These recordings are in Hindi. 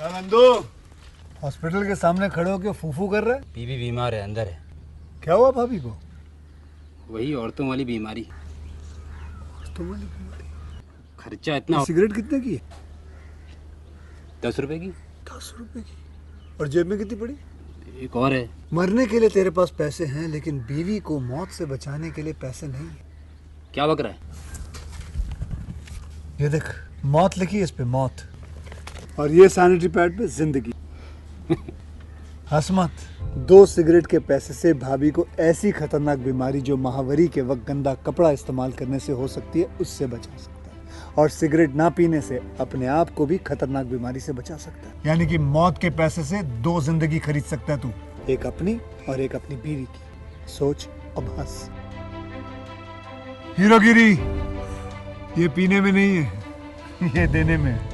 नंदू हॉस्पिटल के सामने खड़े होकर फूफू कर रहा है। बीवी बीमार है, अंदर है। क्या हुआ भाभी को? वही औरतों वाली बीमारी। खर्चा इतना। सिगरेट कितने की है? 10 रुपए की। 10 रुपए की। और जेब में कितनी पड़ी? एक और है। मरने के लिए तेरे पास पैसे हैं, लेकिन बीवी को मौत से बचाने के लिए पैसे नहीं है। क्या बक रहा है? ये देख, मौत लिखी है इस पे, मौत। और ये सैनिटरी पैड पे जिंदगी। हंस मत। 2 सिगरेट के पैसे से भाभी को ऐसी खतरनाक बीमारी जो महावरी के वक्त गंदा कपड़ा इस्तेमाल करने से हो सकती है, उससे बचा सकता है। और सिगरेट ना पीने से अपने आप को भी खतरनाक बीमारी से बचा सकता है। यानी कि मौत के पैसे से 2 जिंदगी खरीद सकता है तू, एक अपनी और एक अपनी बीवी की। सोच अब हंस। हीरोगिरी ये पीने में नहीं है, ये देने में है।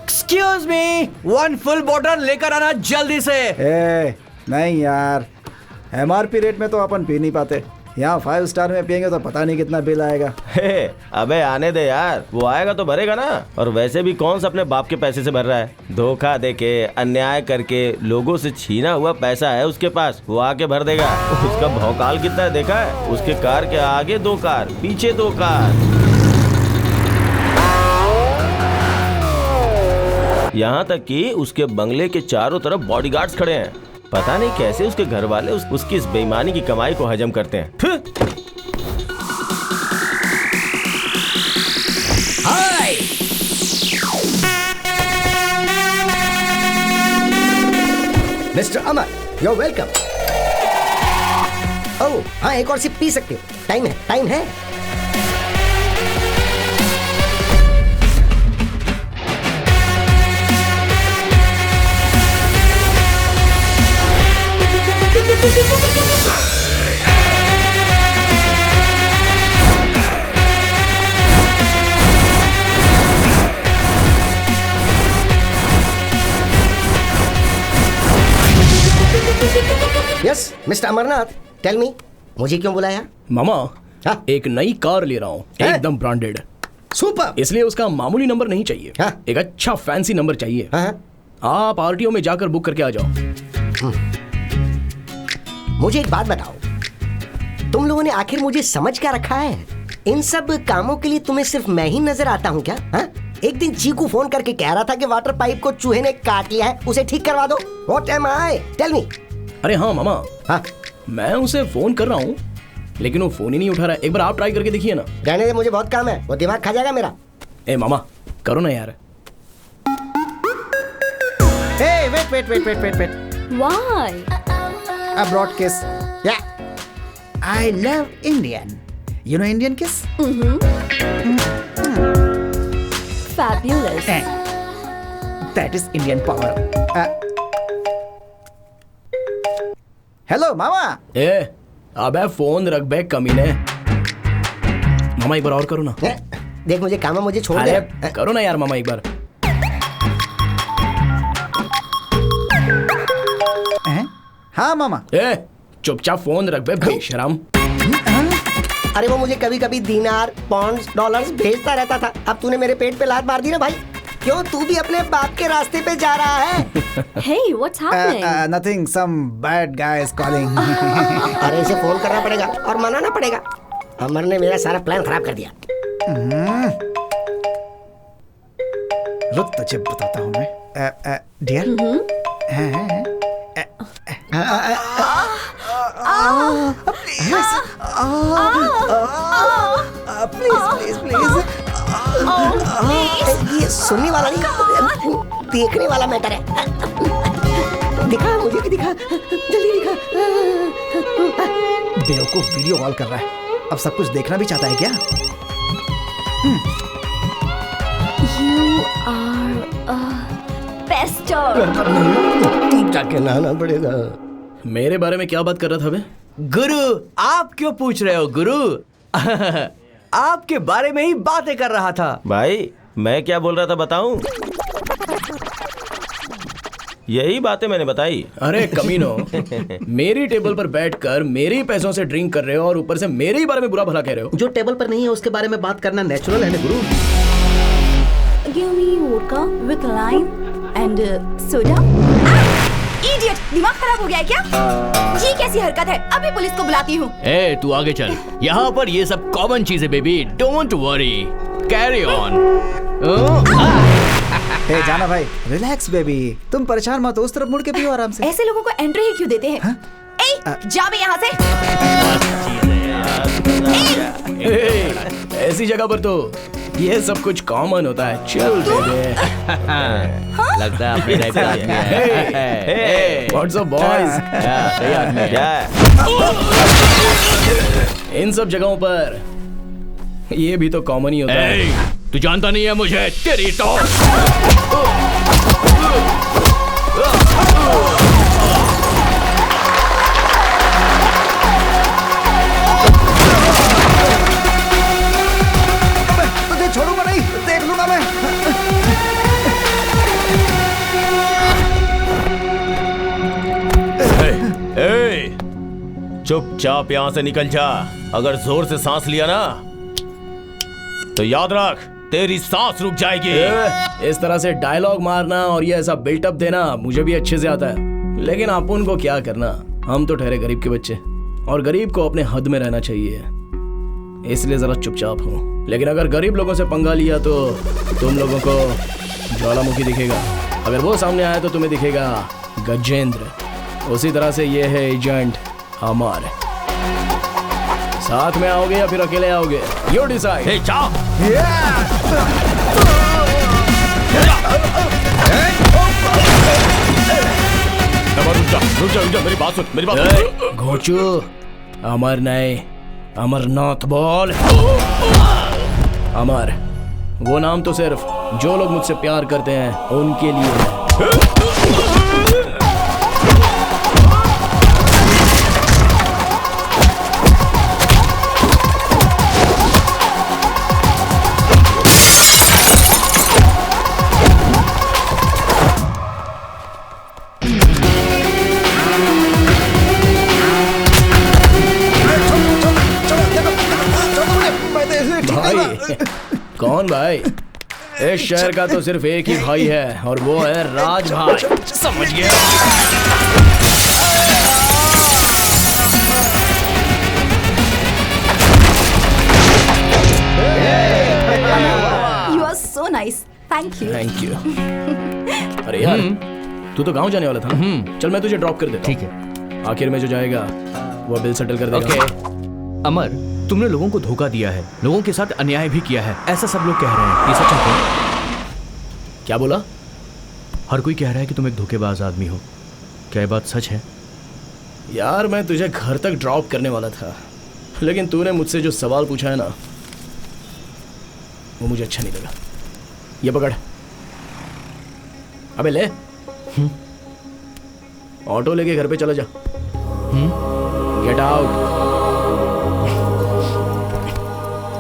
एक्सक्यूज मी, 1 फुल बॉटल लेकर आना जल्दी से। नहीं यार, MRP रेट में तो अपन पी नहीं पाते। यहाँ 5 स्टार में पियेंगे तो पता नहीं कितना बिल आएगा। अबे आने दे यार, वो आएगा तो भरेगा ना। और वैसे भी कौन सा अपने बाप के पैसे से भर रहा है? धोखा देके, अन्याय करके लोगों से छीना हुआ पैसा है उसके पास, वो आके भर देगा। उसका भौकाल कितना है देखा है? उसके कार के आगे 2 कार, पीछे 2 कार। यहाँ तक कि उसके बंगले के चारों तरफ बॉडीगार्ड्स खड़े हैं। पता नहीं कैसे उसके घर वाले उसकी इस बेईमानी की कमाई को हजम करते हैं। Hi mister Amar, you are welcome. Oh हाँ, एक और सिप पी सकते हो। टाइम है, टाइम है। Yes mister Amarnath, tell me, मुझे क्यों बुलाया? मामा, हाँ? एक नई कार ले रहा हूँ, एकदम ब्रांडेड। सुपर। इसलिए उसका मामूली नंबर नहीं चाहिए, हाँ। एक अच्छा फैंसी नंबर चाहिए। हाँ। आप आरटीओ में जाकर बुक करके आ जाओ। मुझे एक बात बताओ, तुम लोगों ने आखिर मुझे समझ क्या रखा है? इन सब कामों के लिए तुम्हें सिर्फ मैं ही नजर आता हूँ क्या? हाँ? एक दिन चीकू फोन करके कह रहा था कि वाटर पाइप को चूहे ने काट लिया है, उसे ठीक करवा दो। What am I? Tell me. अरे हाँ मामा, हाँ, मैं उसे फोन कर रहा हूँ लेकिन वो फोन ही नहीं उठा रहा है। एक बार आप ट्राई करके देखिए ना। रहने दे, मुझे बहुत काम है, वो दिमाग खा जाएगा मेरा। ए मामा करो ना यार। Hey, wait. Why? Abroad kiss. Yeah. I love Indian. You know Indian kiss? Fabulous. That is Indian power. Hello, Mama. ए अबे फोन रख बे कमीने। मामा एक बार और करो ना। देख मुझे काम है, मुझे छोड़ अरे दे। करो ना यार मामा एक बार। हाँ मामा। ए चुपचाप फोन रख बे बेशरम। अरे वो मुझे कभी कभी दिनार, पॉन्ड्स, डॉलर्स भेजता रहता था। अब तूने मेरे पेट पे लात मार दी ना भाई। क्यों, तू भी अपने बाप के रास्ते पे जा रहा है? Hey, what's happening? Nothing. Some bad guy is calling. अरे इसे फोन करना पड़ेगा और मनाना पड़ेगा। अमर ने मेरा सारा प्लान खराब कर दिया। रुक तुझे बताता हूँ मैं। डियर। प्लीज। ये सुनने वाला नहीं, देखने वाला मैटर है। दिखा, मुझे भी दिखा, जल्दी दिखा। बेवकूफ वीडियो कॉल कर रहा है, अब सब कुछ देखना भी चाहता है क्या? You are a pester. जाके नहाना पड़ेगा। मेरे बारे में क्या बात कर रहा था बे? गुरु, आप क्यों पूछ रहे हो गुरु? आपके बारे में ही बातें कर रहा था। भाई मैं क्या बोल रहा था बताऊं? यही बातें मैंने बताई। अरे कमीनो, मेरी टेबल पर बैठकर मेरे ही पैसों से ड्रिंक कर रहे हो और ऊपर से मेरे ही बारे में बुरा भला कह रहे हो। जो टेबल पर नहीं है उसके बारे में बात करना नेचुरल है ना गुरु। Give me vodka with lime and soda. Idiot, दिमाग खराब हो गया है क्या? ये कैसी हरकत है? अभी पुलिस को बुलाती हूँ। ए तू आगे चल, यहाँ पर ये सब कॉमन चीजें baby, don't worry, carry on. Hey जाना भाई, रिलैक्स बेबी, तुम परेशान मत हो, उस तरफ मुड़ के पियो आराम से। ऐसे लोगों को एंट्री ही क्यों देते हैं? जा बे यहाँ से। ऐसी जगह पर तो ये सब कुछ कॉमन होता है। चल दे। लगता है अपने टाइप का आदमी है। What's up boys? सही आदमी है। इन सब जगहों पर ये भी तो कॉमन ही होता है। तू जानता नहीं है मुझे, तेरी तो। तुझे छोड़ूंगा नहीं, देख लूंगा मैं। चुपचाप यहाँ से निकल जा। अगर जोर से सांस लिया ना तो याद रख तेरी सांस रुक जाएगी। इस तरह से डायलॉग मारना और ये ऐसा बिल्टअप देना मुझे भी अच्छे से आता है, लेकिन अपन को क्या करना, हम तो ठहरे गरीब के बच्चे और गरीब को अपने हद में रहना चाहिए, इसलिए जरा चुपचाप हो। लेकिन अगर गरीब लोगों से पंगा लिया तो तुम लोगों को ज्वालामुखी दिखेगा, अगर वो सामने आया तो तुम्हें दिखेगा गजेंद्र। उसी तरह से ये है एजेंट अमर। साथ में आओगे या फिर अकेले आओगे, यू डिसाइड। हे जा। रुक जा, मेरी बात सुन, मेरी बात सुन। घोचू, अमर नहीं, अमरनाथ बोल। अमर, वो नाम तो सिर्फ जो लोग मुझसे प्यार करते हैं उनके लिए है। कौन कौन भाई? इस शहर का तो सिर्फ एक ही भाई है और वो है राज भाई। समझ गया? You are so nice. Thank you. Thank you. अरे यार तू तो गांव जाने वाला था ना? चल मैं तुझे ड्रॉप कर देता हूं। ठीक है। आखिर में जो जाएगा वो बिल सेटल कर देगा। ओके। अमर, तुमने लोगों को धोखा दिया है, लोगों के साथ अन्याय भी किया है, ऐसा सब लोग कह रहे हैं। ये सच है? क्या बोला? हर कोई कह रहा है कि तुम एक धोखेबाज आदमी हो। क्या ये बात सच है? यार मैं तुझे घर तक ड्रॉप करने वाला था, लेकिन तूने मुझसे जो सवाल पूछा है ना, वो मुझे अच्छा नहीं लगा। ये पकड़। अबे ले। ऑटो लेके घर पे चला जा। Get out.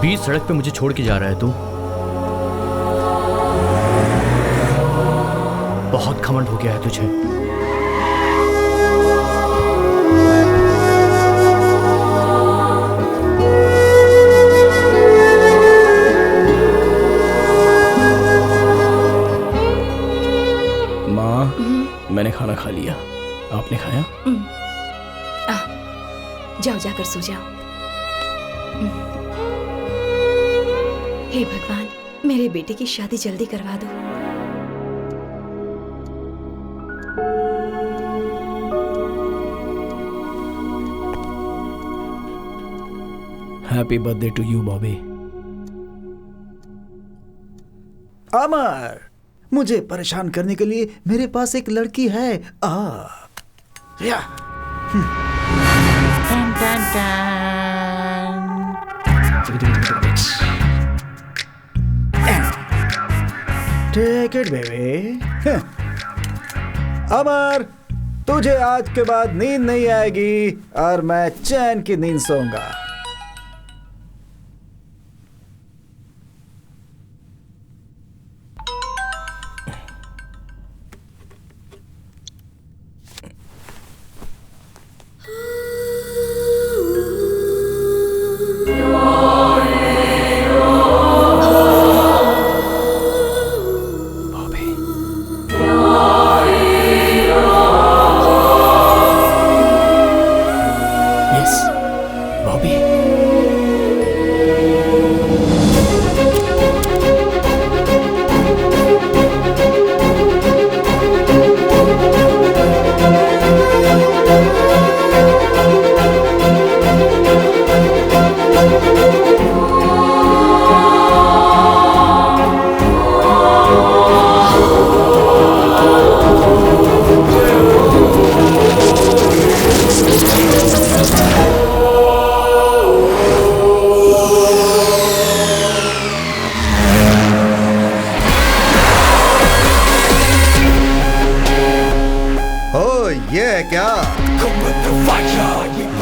बीच सड़क पे मुझे छोड़ के जा रहा है तू? बहुत घमंड हो गया है तुझे। माँ, मैंने खाना खा लिया, आपने खाया? जाओ, जाकर सो जाओ। हे भगवान, मेरे बेटे की शादी जल्दी करवा दो। Happy birthday to you Bobby. Amar, मुझे परेशान करने के लिए मेरे पास एक लड़की है। या टेक इट बेबी। अमर, तुझे आज के बाद नींद नहीं आएगी और मैं चैन की नींद सोऊंगा।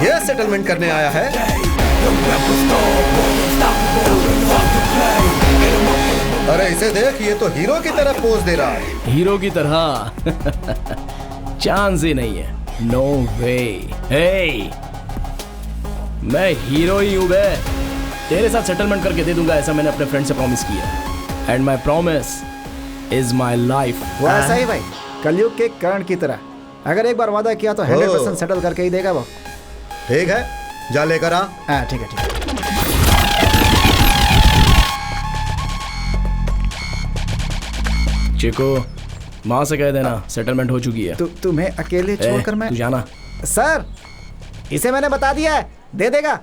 ये सेटलमेंट करने आया है? अरे इसे देख, ये तो हीरो की तरह पोज दे रहा है। हीरो की तरह? चांस ही नहीं है। नो वे। हे, मैं हीरो ही हूँ बे। तेरे साथ सेटलमेंट करके दे दूंगा, ऐसा मैंने अपने फ्रेंड से प्रॉमिस किया। And my promise is my life. वैसा ही भाई, कलयुग के कर्ण की तरह। अगर एक बार वादा किया तो 100% सेटल करके ही देगा वो। ठीक है, जा लेकर आ। ठीक है ठीक है। चिको, माँ से कह देना सेटलमेंट हो चुकी है। तुम्हें अकेले छोड़कर मैं? तू जाना। सर, इसे मैंने बता दिया है, दे देगा।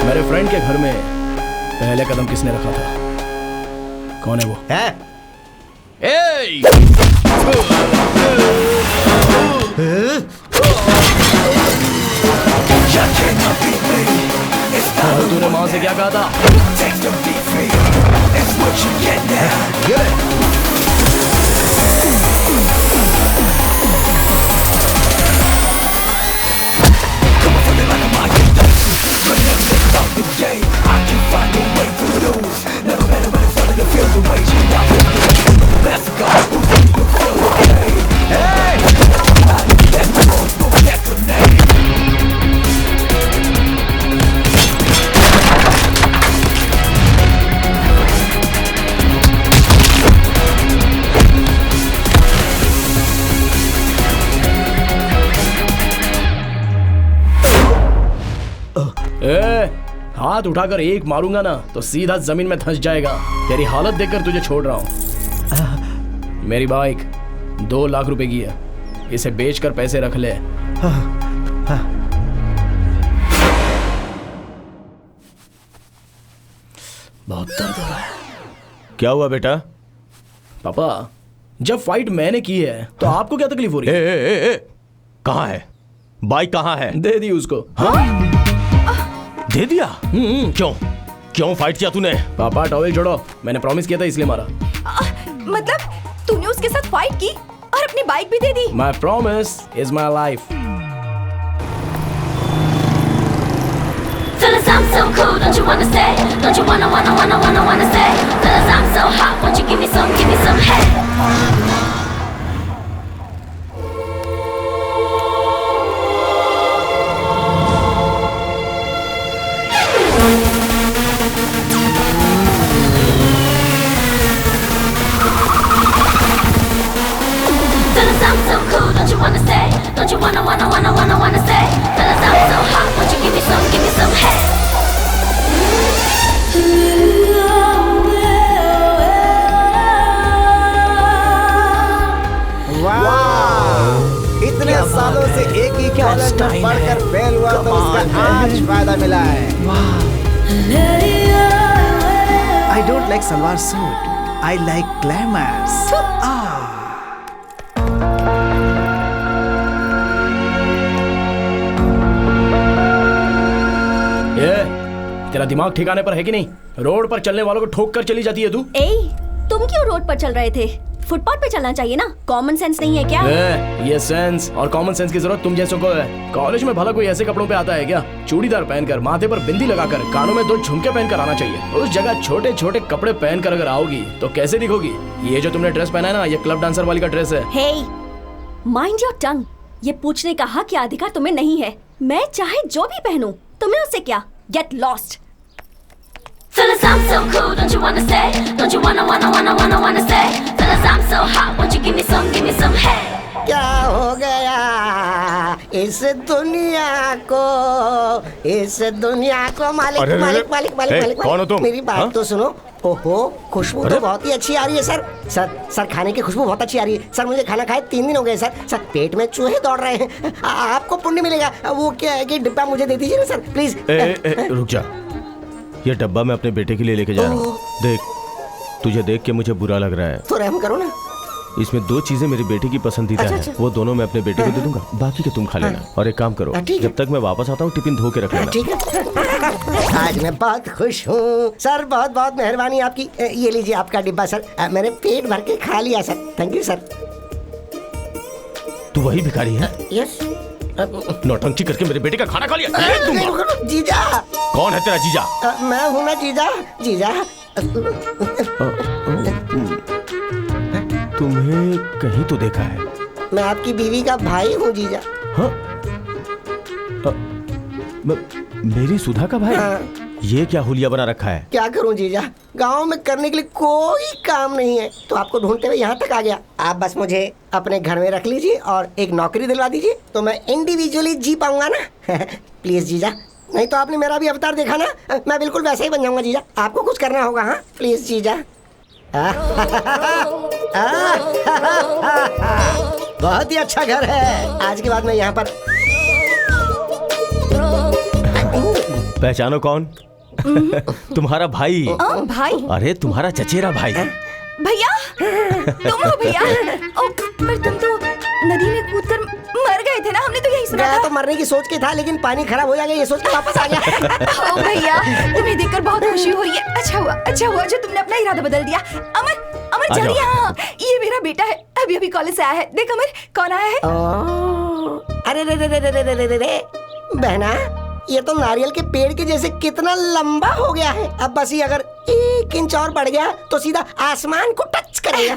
मेरे फ्रेंड के घर में पहले कदम किसने रखा था? कौन है वो? तूने माँ से क्या कहा था? हाथ उठाकर एक मारूंगा ना तो सीधा जमीन में धंस जाएगा। तेरी हालत देखकर तुझे छोड़ रहा हूँ। मेरी बाइक 2 लाख रुपए की है, इसे बेचकर पैसे रख ले। बहुत दर्द हो रहा है। क्या हुआ बेटा? पापा, जब फाइट मैंने की है तो आपको क्या तकलीफ हो रही है? कहाँ है बाइक? कहाँ है? दे दी उसको। दे दिया? क्यों क्यों फाइट किया तूने? पापा टॉवेल छोड़ो, मैंने प्रॉमिस किया था इसलिए मारा। मतलब तूने उसके साथ फाइट की और अपनी बाइक भी दे दी? My promise is my life. Fellas, I'm so cool, don't you wanna stay? Don't you wanna stay? Fellas, I'm so hot, won't you give me some head? Fellas, I'm so cool, don't you wanna stay? Don't you wanna stay? Fellas, I'm so hot, won't you give me some head? वाह! इतने सालों से एक ही कॉलेज में पढ़कर फेल हुआ तो उसका आज फायदा मिला है। I don't like salwar suit, I like glamours. तेरा दिमाग ठिकाने पर है कि नहीं? रोड पर चलने वालों को ठोक कर चली जाती है तू। तुम क्यों रोड पर चल रहे थे? फुटपाथ पे चलना चाहिए ना। कॉमन सेंस नहीं है क्या? ये सेंस और कॉमन सेंस की जरूरत तुम जैसों को है। कॉलेज में भला कोई ऐसे कपड़ों पे आता है क्या? चूड़ीदार पहनकर, माथे पर बिंदी लगाकर, कानों में 2 झुमके पहनकर आना चाहिए। उस जगह छोटे छोटे कपड़े पहनकर अगर आओगी तो कैसे दिखोगी? ये जो तुमने ड्रेस पहना है ना, ये क्लब डांसर वाली का ड्रेस है। Hey, mind your tongue. ये पूछने का हक या अधिकार तुम्हें नहीं है। मैं चाहे जो भी पहनूं, तुम्हें उससे क्या? Get lost. Fellas, I'm so cool, don't you wanna stay? Don't you wanna stay? Fellas, I'm so hot, won't you give me some head? क्या हो गया इस दुनिया को मालिक अरे, मालिक मालिक मालिक मालिक कौन हो तुम? मेरी बात हाँ? तो सुनो। ओहो, खुशबू तो बहुत ही अच्छी आ रही है सर। सर खाने की खुशबू बहुत अच्छी आ रही है सर। मुझे खाना खाए 3 दिन हो गए सर। पेट में चूहे दौड़ रहे हैं। आपको पुण्य मिलेगा। वो क्या है कि डिब्बा मुझे दे दीजिए ना सर, प्लीज। रुक जा, ये डब्बा मैं अपने बेटे के लिए लेके जा रहा हूँ। देख, तुझे देख के मुझे बुरा लग रहा है तो रहम करो ना। इसमें 2 चीजें मेरी बेटी की पसंदीदा अच्छा। है, वो दोनों मैं अपने बेटे को दे दूंगा, बाकी के तुम खा लेना। और एक काम करो, जब तक मैं वापस आता हूँ टिफिन धो के रख लेना। ठीक है। आज मैं बहुत खुश हूँ सर। बहुत बहुत मेहरबानी आपकी। ये लीजिए आपका डिब्बा सर। मैंने पेट भर के खा लिया सर। Thank you sir. तू वही भिखारी है? यस। नौटंकी करके मेरे बेटे का खाना खा लिया। जीजा। कौन है तेरा जीजा? मैं हूँ ना जीजा। तुम्हें कहीं तो देखा है। मैं आपकी बीवी का भाई हूँ जीजा। हाँ? मेरी सुधा का भाई? ये क्या हुलिया बना रखा है? क्या करूँ जीजा, गांव में करने के लिए कोई काम नहीं है तो आपको ढूंढते हुए यहाँ तक आ गया। आप बस मुझे अपने घर में रख लीजिए और एक नौकरी दिलवा दीजिए तो मैं इंडिविजुअली जी पाऊंगा ना। प्लीज जीजा, नहीं तो आपने मेरा भी अवतार देखा ना, मैं बिल्कुल वैसा ही बन जाऊंगा जीजा। आपको कुछ करना होगा। हाँ प्लीज जीजा। बहुत ही अच्छा घर है। आज के बाद मैं यहाँ पर। पहचानो कौन? तुम्हारा भाई। भाई? अरे तुम्हारा चचेरा भाई। भैया, तुम हो भैया? पर तुम तो नदी में कूदकर मर गए थे ना, हमने तो यही सुना था। तो मरने की सोच के था लेकिन पानी खराब हो जाएगा ये सोच के वापस आ गया। ओ भैया, तुम्हें देखकर बहुत खुशी हो रही है। अच्छा हुआ जो तुमने अपना इरादा बदल दिया। अमर जल्दी यहाँ। ये मेरा बेटा है, अभी कॉलेज से आया है। देख अमर, कौन आया है? अरे रे बहना, ये तो नारियल के पेड़ के जैसे कितना लंबा हो गया है। अब बस ये अगर 1 इंच और बढ़ गया तो सीधा आसमान को टच करेगा।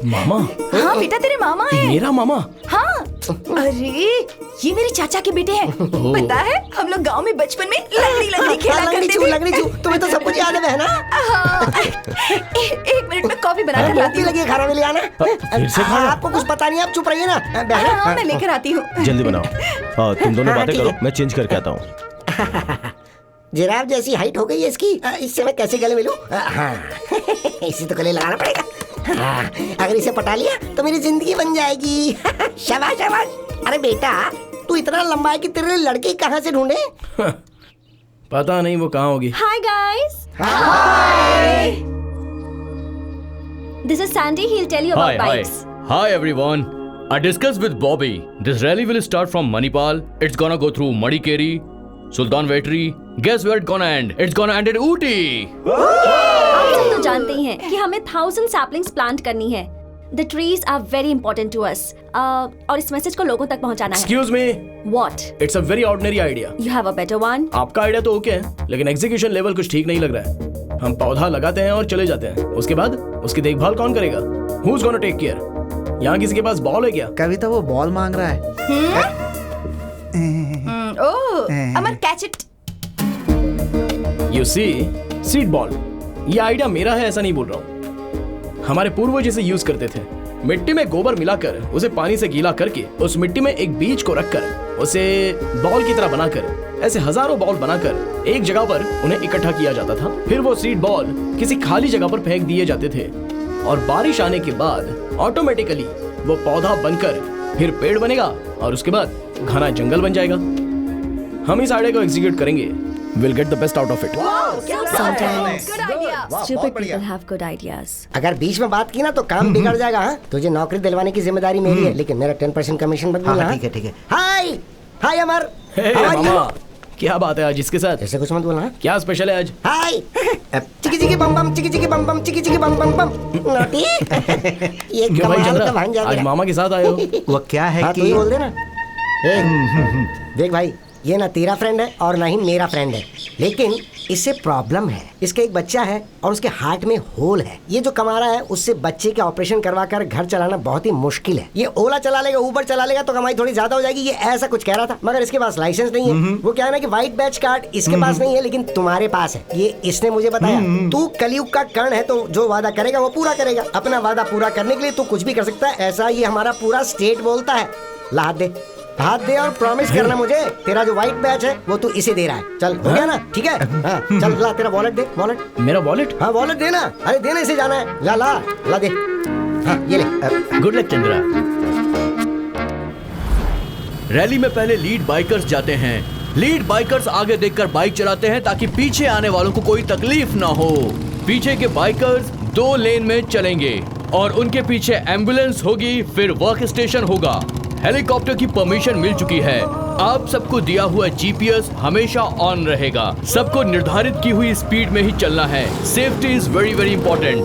मामा? हाँ बेटा, तेरे मामा है। मेरा मामा? हाँ। अरे ये मेरे चाचा के बेटे हैं। पता है हम लोग गांव में बचपन में लंगड़ी खेला करते थे। लंगड़ी तुम्हें तो सब कुछ याद है बहना। एक मिनट में कॉफी बनाकर लाती हूँ। लगी खाना में ले आना। फिर से खाना? आपको कुछ पता नहीं, आप चुप रहिए ना बहना। मैं लेकर आती हूँ। जल्दी बनाओ। तुम दोनों बातें करो, मैं चेंज करके आता हूँ। जिराफ जैसी हाइट हो गई है इसकी। इससे मैं कैसे गले मिलूं? हाँ इसे तो गले लगाना पड़ेगा। हाँ, अगर इसे पटा लिया तो मेरी जिंदगी बन जाएगी। शाबाश शाबाश। अरे बेटा तू इतना लंबा है कि तेरे लिए लड़की कहाँ से ढूंढे? पता नहीं वो कहाँ होगी। Hi guys. Hi. This is Sandy. He'll tell you about bikes. Hi everyone. I discussed with Bobby. This rally will start from Manipal. It's gonna go through Madikeri, Sultan Vetri. Guess where it's gonna end? It's gonna end at Ooty. आप सब तो जानते ही हैं कि हमें 1000 saplings plant करनी है। The trees are very important to us. और इस मैसेज को लोगों तक पहुंचाना है। Excuse me. What? It's a very ordinary idea. You have a better one? आपका आइडिया तो ओके है, लेकिन एग्जीक्यूशन लेवल कुछ ठीक नहीं लग रहा है। हम पौधा लगाते हैं और चले जाते हैं, उसके बाद उसकी देखभाल कौन करेगा? Who's gonna take care? यहाँ किसी के पास बॉल है क्या? कविता वो बॉल मांग रहा है। Oh Amar catch it. You see, seed ball. ये आइडिया मेरा है ऐसा नहीं बोल रहा हूँ। हमारे पूर्वज इसे यूज करते थे। मिट्टी में गोबर मिलाकर उसे पानी से गीला करके उस मिट्टी में एक बीज को रखकर उसे बॉल की तरह बनाकर ऐसे हजारों बॉल बनाकर एक जगह पर उन्हें इकट्ठा किया जाता था। फिर वो सीड बॉल किसी खाली जगह पर फेंक दिए जाते थे और बारिश आने के बाद ऑटोमेटिकली वो पौधा बनकर फिर पेड़ बनेगा और उसके बाद घना जंगल बन जाएगा। हम इस आइडिया को एग्जीक्यूट करेंगे। We'll get the best out of it. Sometimes Good idea. stupid people have good ideas. अगर बीच में बात की ना तो काम बिगड़ जाएगा। हाँ? तुझे नौकरी दिलवाने की जिम्मेदारी मेरी है, लेकिन मेरा 10% कमीशन मत भूलना। ठीक है ठीक है। हाय हाय अमर। Hey, How are you? मामा, क्या बात है आज इसके साथ? ऐसे कुछ मत बोलना। क्या स्पेशल है आज? हाय चिकी चिकी बम बम चिकी चिकी बम बम चिकी चिकी बम बम बम। नोटी ये क्यों भाई कमाल चंद्रा, का भांजा आज गया। मामा के साथ आए हो? वो क्या है हाँ, कि तू ही बोल दे ना। देख भाई ये ना तेरा फ्रेंड है और ना ही मेरा फ्रेंड है, लेकिन इससे प्रॉब्लम है। इसका एक बच्चा है और उसके हार्ट में होल है। ये जो कमा रहा है उससे बच्चे के ऑपरेशन करवा कर घर चलाना बहुत ही मुश्किल है। ये ओला चला लेगा, ऊबर चला लेगा तो कमाई थोड़ी ज्यादा हो जाएगी। ये ऐसा कुछ कह रहा था, मगर इसके पास लाइसेंस नहीं है। वो क्या है ना कि व्हाइट बैच कार्ड इसके पास नहीं है, लेकिन तुम्हारे पास है। ये इसने मुझे बताया। तू कलयुग का कर्ण है तो जो वादा करेगा वो पूरा करेगा। अपना वादा पूरा करने के लिए तू कुछ भी कर सकता है, ऐसा ये हमारा पूरा स्टेट बोलता है। ला हाथ दे और प्रॉमिस करना मुझे तेरा जो व्हाइट बैच है वो तू इसे दे रहा है। चल हो गया ना? ठीक है हाँ, चल ला तेरा वॉलेट दे। वॉलेट मेरा वॉलेट? हाँ वॉलेट देना। अरे देना, इसे जाना है। ला ला ला दे। हाँ ये ले। Good luck Chandra. रैली में पहले लीड बाइकर्स जाते हैं। लीड बाइकर्स आगे देखकर बाइक चलाते हैं ताकि पीछे आने वालों को कोई तकलीफ ना हो। पीछे के बाइकर्स 2 लेन में चलेंगे और उनके पीछे एम्बुलेंस होगी, फिर वर्क स्टेशन होगा। हेलीकॉप्टर की परमिशन मिल चुकी है। आप सबको दिया हुआ जीपीएस हमेशा ऑन रहेगा। सबको निर्धारित की हुई स्पीड में ही चलना है। Safety is very very important.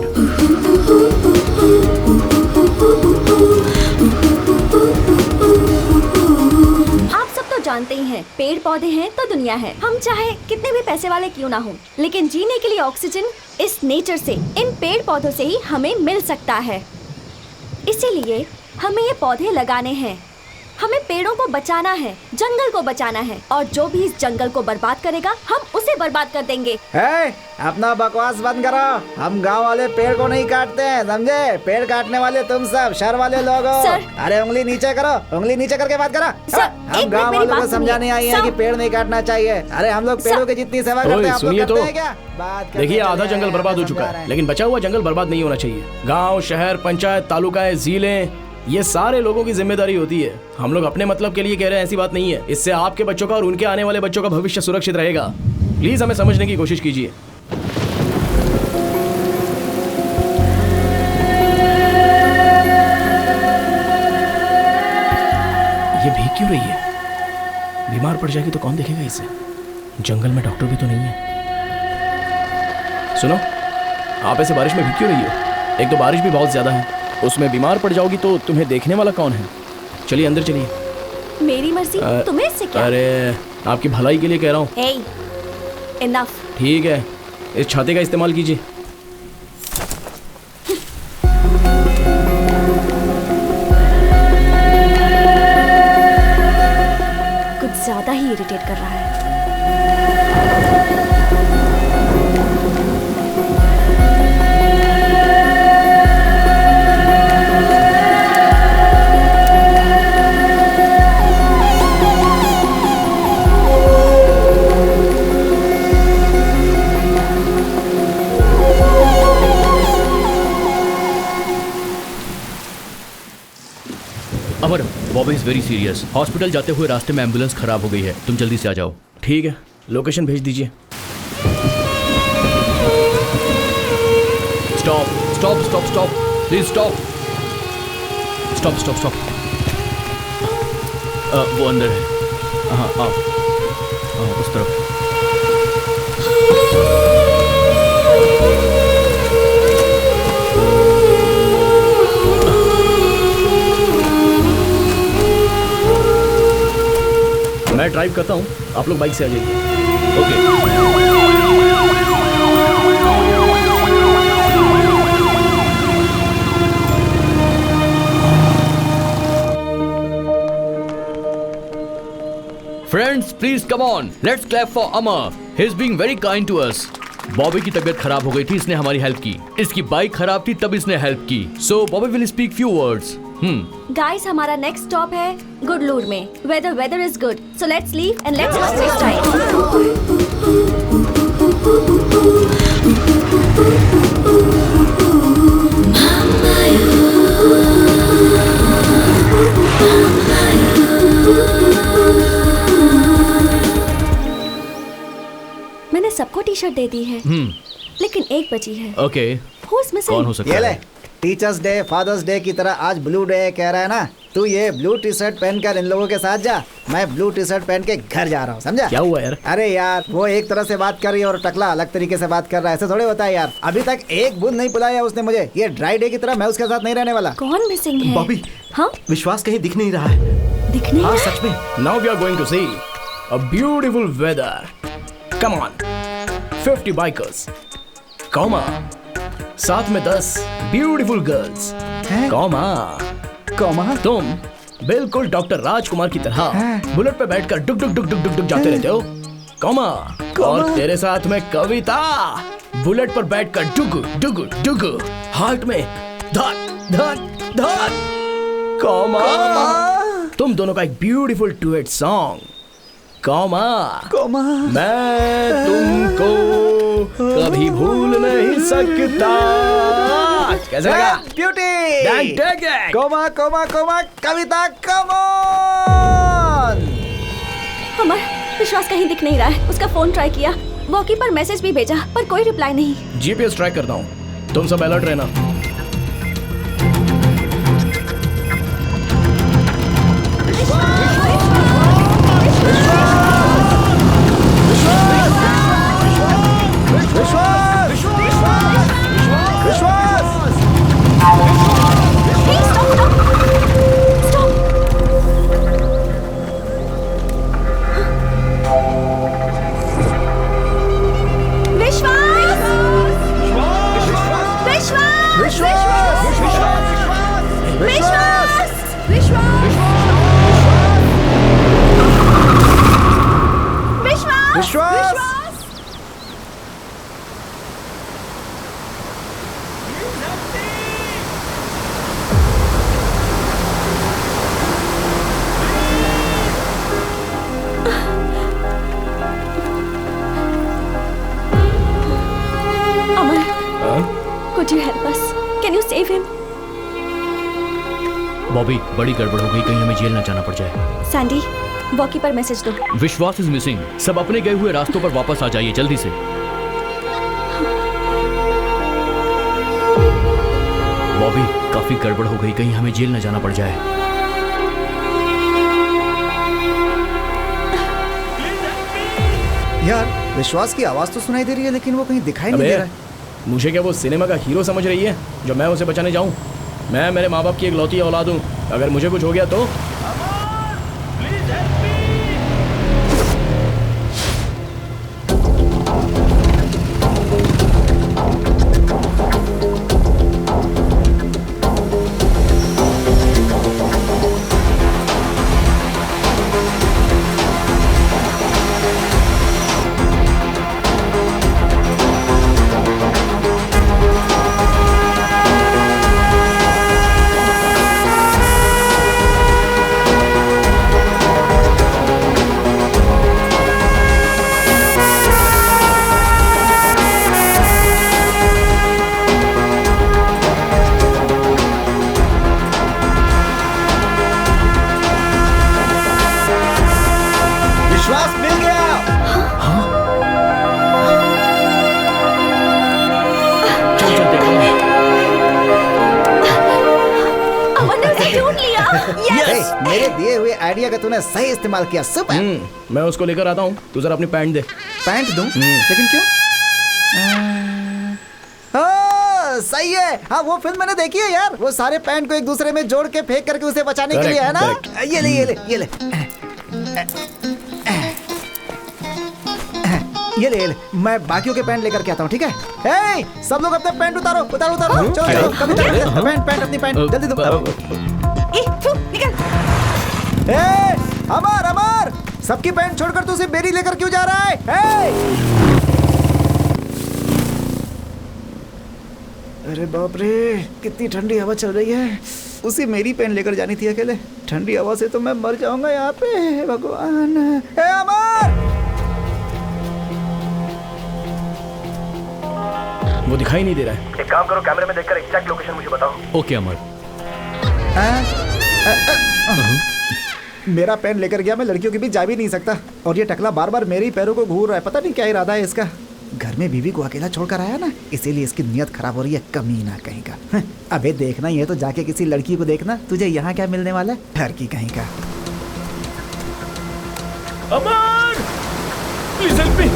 आप सब तो जानते ही हैं, पेड़ पौधे हैं तो दुनिया है। हम चाहे कितने भी पैसे वाले क्यों ना हो, लेकिन जीने के लिए ऑक्सीजन इस नेचर से, इन पेड़ पौधों से ही हमें मिल सकता है। इसीलिए हमें ये पौधे लगाने हैं। हमें पेड़ों को बचाना है, जंगल को बचाना है, और जो भी इस जंगल को बर्बाद करेगा हम उसे बर्बाद कर देंगे। हे, अपना बकवास बंद करो। हम गांव वाले पेड़ को नहीं काटते हैं, समझे? पेड़ काटने वाले तुम सब शहर वाले लोग हो। सर। अरे उंगली नीचे करो, उंगली नीचे करके बात करो। सर, हम एक गांव मिनट मेरी वालों को बात समझाने आई हैं कि पेड़ नहीं काटना चाहिए। अरे हम लोग पेड़ों की जितनी सेवा करते हैं आप लोग सुनिए करते तो। हैं क्या? बात करने देखिए के आधा लिए जंगल बर्बाद हो चुका समझा रहे है, हैं। लेकिन बचा हुआ जंगल बर्बाद नहीं होना चाहिए। गांव, शहर, पंचायत, तालुकाएं, जिले, ये सारे लोगों की जिम्मेदारी होती है। हम लोग अपने मतलब के लिए कह रहे हैं ऐसी बात नहीं है। इससे आपके बच्चों का और उनके आने वाले बच्चों का भविष्य सुरक्षित रहेगा। प्लीज हमें समझने की कोशिश कीजिए। ये भीग क्यों रही है? बीमार पड़ जाएगी तो कौन देखेगा इसे? जंगल में डॉक्टर भी तो नहीं है। सुनो, आप ऐसे बारिश में भीग क्यों रही हो? एक तो बारिश भी बहुत ज्यादा है, उसमें बीमार पड़ जाओगी तो तुम्हें देखने वाला कौन है? चलिए अंदर चलिए। मेरी मर्जी, तुम्हें इससे क्या? अरे आपकी भलाई के लिए कह रहा हूँ। Hey, enough. ठीक है, इस छाते का इस्तेमाल कीजिए। कुछ ज्यादा ही इरिटेट कर रहा है। Amar, Bobby is very serious. Hospital जाते हुए रास्ते में एम्बुलेंस खराब हो गई है, तुम जल्दी से आ जाओ। ठीक है, लोकेशन भेज दीजिए। Stop stop stop stop, please stop stop stop stop. वो अंदर है। हाँ आओ, उस तरफ। मैं ड्राइव करता हूँ, आप लोग बाइक से आ जाइए। Okay. Friends please come on, let's clap for Amar, he is being very kind to us. Bobby की तबीयत खराब हो गई थी, इसने हमारी हेल्प की। इसकी बाइक खराब थी, तब इसने हेल्प की। So Bobby will speak few words. Guys, हमारा नेक्स्ट स्टॉप है गुडलूर में, where the weather is good, so let's leave and let's not waste time. मैंने सबको टी शर्ट दे दी है, लेकिन एक बची है। Okay, Who's missing? कौन हो सकता ये ले, है? टीचर्स डे, फादर्स डे की तरह आज ब्लू डे कह रहा है ना। तू ये ब्लू टी शर्ट पहनकर इन लोगों के साथ जा, मैं ब्लू टी शर्ट पहन के घर जा रहा हूँ, समझा? क्या हुआ यार? अरे यार, वो एक तरह से बात कर रही है और टकला अलग तरीके से बात कर रहा है, ऐसे थोड़े होता है यार। अभी तक एक बूंद नहीं पिलाया उसने मुझे। ये ड्राई डे की तरह मैं उसके साथ नहीं रहने वाला। कौन मिसिंग है? बॉबी, हाँ, विश्वास कहीं दिख नहीं रहा है। दिख नहीं हाँ रहा? सच में। Now we are going to see a beautiful weather. Come on, 50 bikers, comma, साथ में 10 ब्यूटीफुल गर्ल्स, कॉमा, कॉमा। तुम बिल्कुल डॉक्टर राजकुमार की तरह बुलेट पे बैठकर डुक डुक डुक डुक डुक डुक जाते रहते हो, कॉमा। और तेरे साथ में कविता बुलेट पर बैठकर डुग डुग डुग, हार्ट में धक धक धक, कॉमा। तुम दोनों का एक beautiful duet song, comma. Comma. मैं तुमको कभी भूल नहीं सकता। कैसा लगा? Beauty. Comma comma comma, Kavita come on. Amar, Vishwas कहीं दिख नहीं रहा है। उसका फोन ट्राई किया, वॉकी पर मैसेज भी भेजा, पर कोई रिप्लाई नहीं। जीपीएस ट्रैक करता हूँ, तुम सब अलर्ट रहना। Could you help us? Can you save him? Bobby, बड़ी गड़बड़ हो गई, कहीं हमें जेल न जाना पड़ जाए। सैंडी, वॉकी पर मैसेज दो। विश्वास इज मिसिंग, सब अपने गए हुए रास्तों पर वापस आ जाइए जल्दी से। बॉबी, काफी गड़बड़ हो गई, कहीं हमें जेल न जाना पड़ जाए। यार, विश्वास की आवाज तो सुनाई दे रही है, लेकिन वो कहीं दिखाई नहीं दे रहा है। मुझे क्या वो सिनेमा का हीरो समझ रही है जो मैं उसे बचाने जाऊं? मैं मेरे माँ बाप की इकलौती औलाद हूं, अगर मुझे कुछ हो गया तो? मेरे दिए हुए आइडिया का तूने सही इस्तेमाल किया। सुपर। मैं उसको लेकर आता हूँ, तू जरा अपनी पैंट दे। पैंट दूं? लेकिन क्यों? सही है। हाँ, वो फिल्म मैंने देखी है यार। वो सारे पैंट को एक दूसरे में जोड़ के फेंक करके उसे बचाने के लिए है ना। ये ले ये ले ये ले ये ले, मैं बाकियों के पैंट लेकर के आता हूँ, ठीक है? हे, सब लोग अपने पैंट उतारो उतारो उतारो। चलो चलो, कभी पैंट पैंट अपनी पैंट जल्दी दो। निकल। अमर अमर, सबकी पैंट छोड़कर तू सिर्फ मेरी लेकर क्यों जा रहा है? अरे बाप रे, कितनी ठंडी हवा चल रही है। उसी मेरी पेन लेकर जानी थी अकेले। ठंडी हवा से तो मैं मर जाऊंगा यहाँ पे। भगवान। अमर, वो दिखाई नहीं दे रहा है। एक काम करो, कैमरे में देखकर एग्जैक्ट लोकेशन मुझे बताओ। ओके अमर। मेरा पेन लेकर गया, मैं लड़कियों के बीच जा भी नहीं सकता। और ये टकला बार बार मेरे ही पैरों को घूर रहा है। पता नहीं क्या इरादा है इसका। घर में बीवी को अकेला छोड़कर आया ना, इसीलिए इसकी नियत खराब हो रही है। कमीना कहीं का। अबे देखना ही है तो जाके किसी लड़की को देखना। तुझे यहाँ क्या मिलने वाला है? ठरकी कहीं का। अमर, प्लीज हेल्प मी।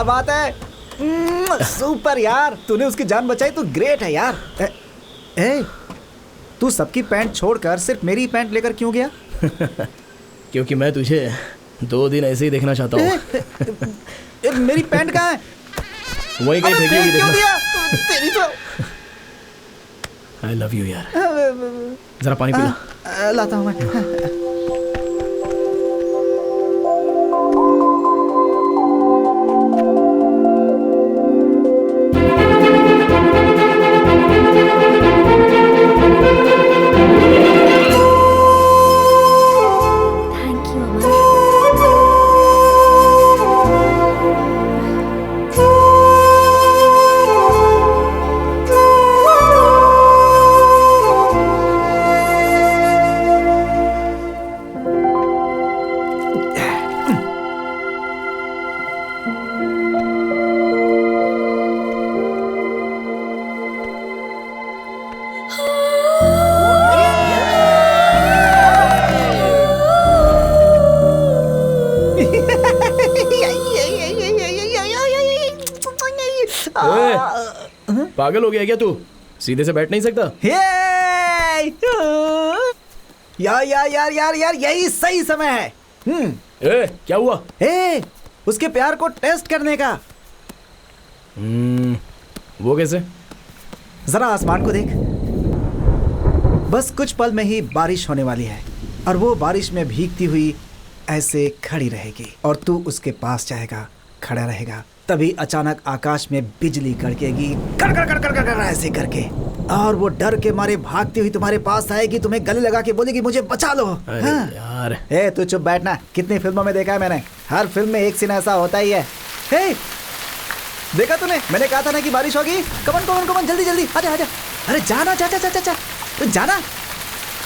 बात है। सुपर यार, तूने उसकी जान बचाई तो ग्रेट है यार। तू सबकी पैंट छोड़कर सिर्फ मेरी पैंट लेकर क्यों गया? क्योंकि मैं तुझे 2 दिन ऐसे ही देखना चाहता हूँ। मेरी पैंट कहाँ है? वही कहीं फेंकी होगी, देखना। तेरी तो। I love you यार। जरा पानी पिला। लाता हूँ मैं। पागल हो गया क्या तू? सीधे से बैठ नहीं सकता? यार यार यार यार यार, यही सही समय है। क्या हुआ? उसके प्यार को टेस्ट करने का। वो कैसे? जरा आसमान को देख। बस कुछ पल में ही बारिश होने वाली है और वो बारिश में भीगती हुई ऐसे खड़ी रहेगी और तू उसके पास जाएगा, खड़ा रहेगा। तभी अचानक आकाश में बिजली कड़केगी, कर कर कर कर कर कर ऐसे करके, और वो डर के मारे भागती हुई तुम्हारे पास आएगी, तुम्हें गले लगा के बोलेगी मुझे बचा लो। हाँ? यार तू चुप बैठना। कितनी फिल्मों में देखा है मैंने, हर फिल्म में एक सीन ऐसा होता ही है। देखा तूने? मैंने कहा था ना कि बारिश होगी। कमन कमन कमन, जल्दी जल्दी आजा आजा। अरे जाना, जा जा जा जा तो जाना।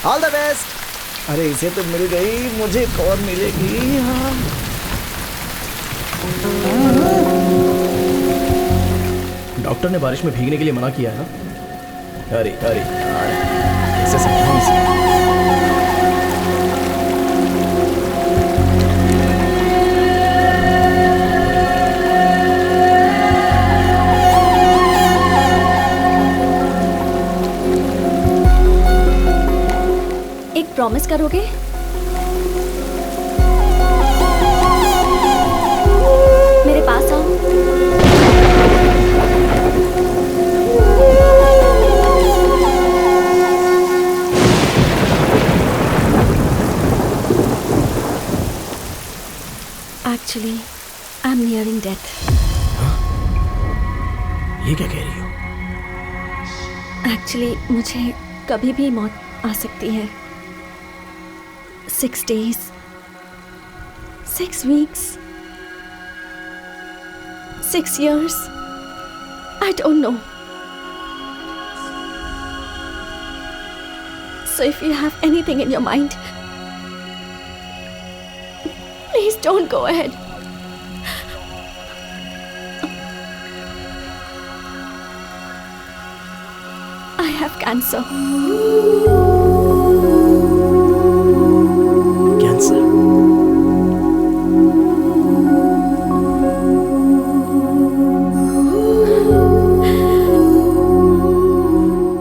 All the best. अरे इसे तो मिल गई, मुझे कौन मिलेगी? डॉक्टर ने बारिश में भीगने के लिए मना किया है ना? अरे अरे यार, कैसे समझाऊं इसे? एक प्रॉमिस करोगे? मेरे पास आओ। Actually, I'm nearing death. ये क्या कह रही हो? एक्चुअली मुझे कभी भी मौत आ सकती है। 6 days, 6 weeks, 6 years. I don't know. So if you have anything in your mind, please don't go ahead. I have cancer. Cancer?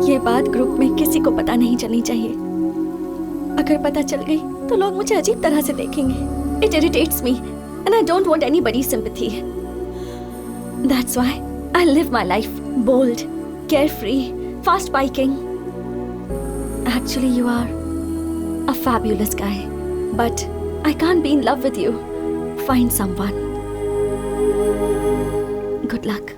ये बात ग्रुप में किसी को पता नहीं चलनी चाहिए। अगर पता चल गई तो लोग मुझे अजीब तरह से देखेंगे। It irritates me and I don't want anybody's sympathy. That's why I live my life bold, carefree, fast biking. Actually, you are a fabulous guy, but I can't be in love with you. Find someone. Good luck.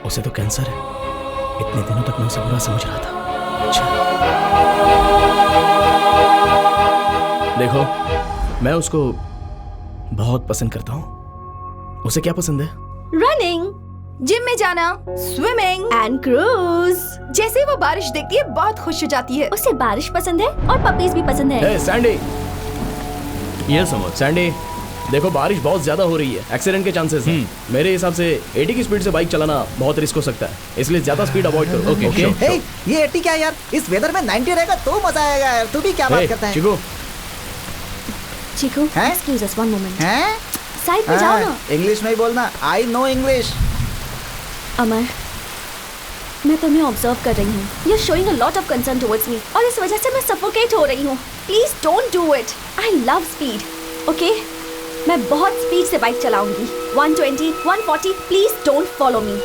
उसे तो कैंसर है। इतने दिनों तक मैं उसे बुरा समझ रहा था। अच्छा। देखो, मैं उसको बहुत पसंद करता हूँ। उसे क्या पसंद है? रनिंग, जिम में जाना, स्विमिंग एंड क्रूज। जैसे ही वो बारिश देखती है बहुत खुश हो जाती है। उसे बारिश पसंद है और पपीज भी पसंद है। सैंडी, ये समझ। सैंडी, देखो बारिश बहुत ज्यादा हो रही है, एक्सीडेंट के चांसेस हैं। मेरे हिसाब से 80 की स्पीड से बाइक चलाना बहुत रिस्क हो सकता है, इसलिए ज्यादा स्पीड अवॉइड करो। ओके हे, ये 80 क्या यार? इस वेदर में 90 रहेगा तो मजा आएगा यार। तू भी क्या बात करता है? Chiku, excuse us one moment. हैं? साइड पे जाओ ना। इंग्लिश में ही बोलना। I know English. अमर, मैं तुम्हें ऑब्जर्व कर रही हूँ। You are showing a lot of concern towards me और इस वजह से मैं सफोकेट हो रही हूँ। Please don't do it. I love speed. Okay, मैं बहुत स्पीड से बाइक चलाऊंगी। 120, 140, प्लीज डोंट फॉलो मी।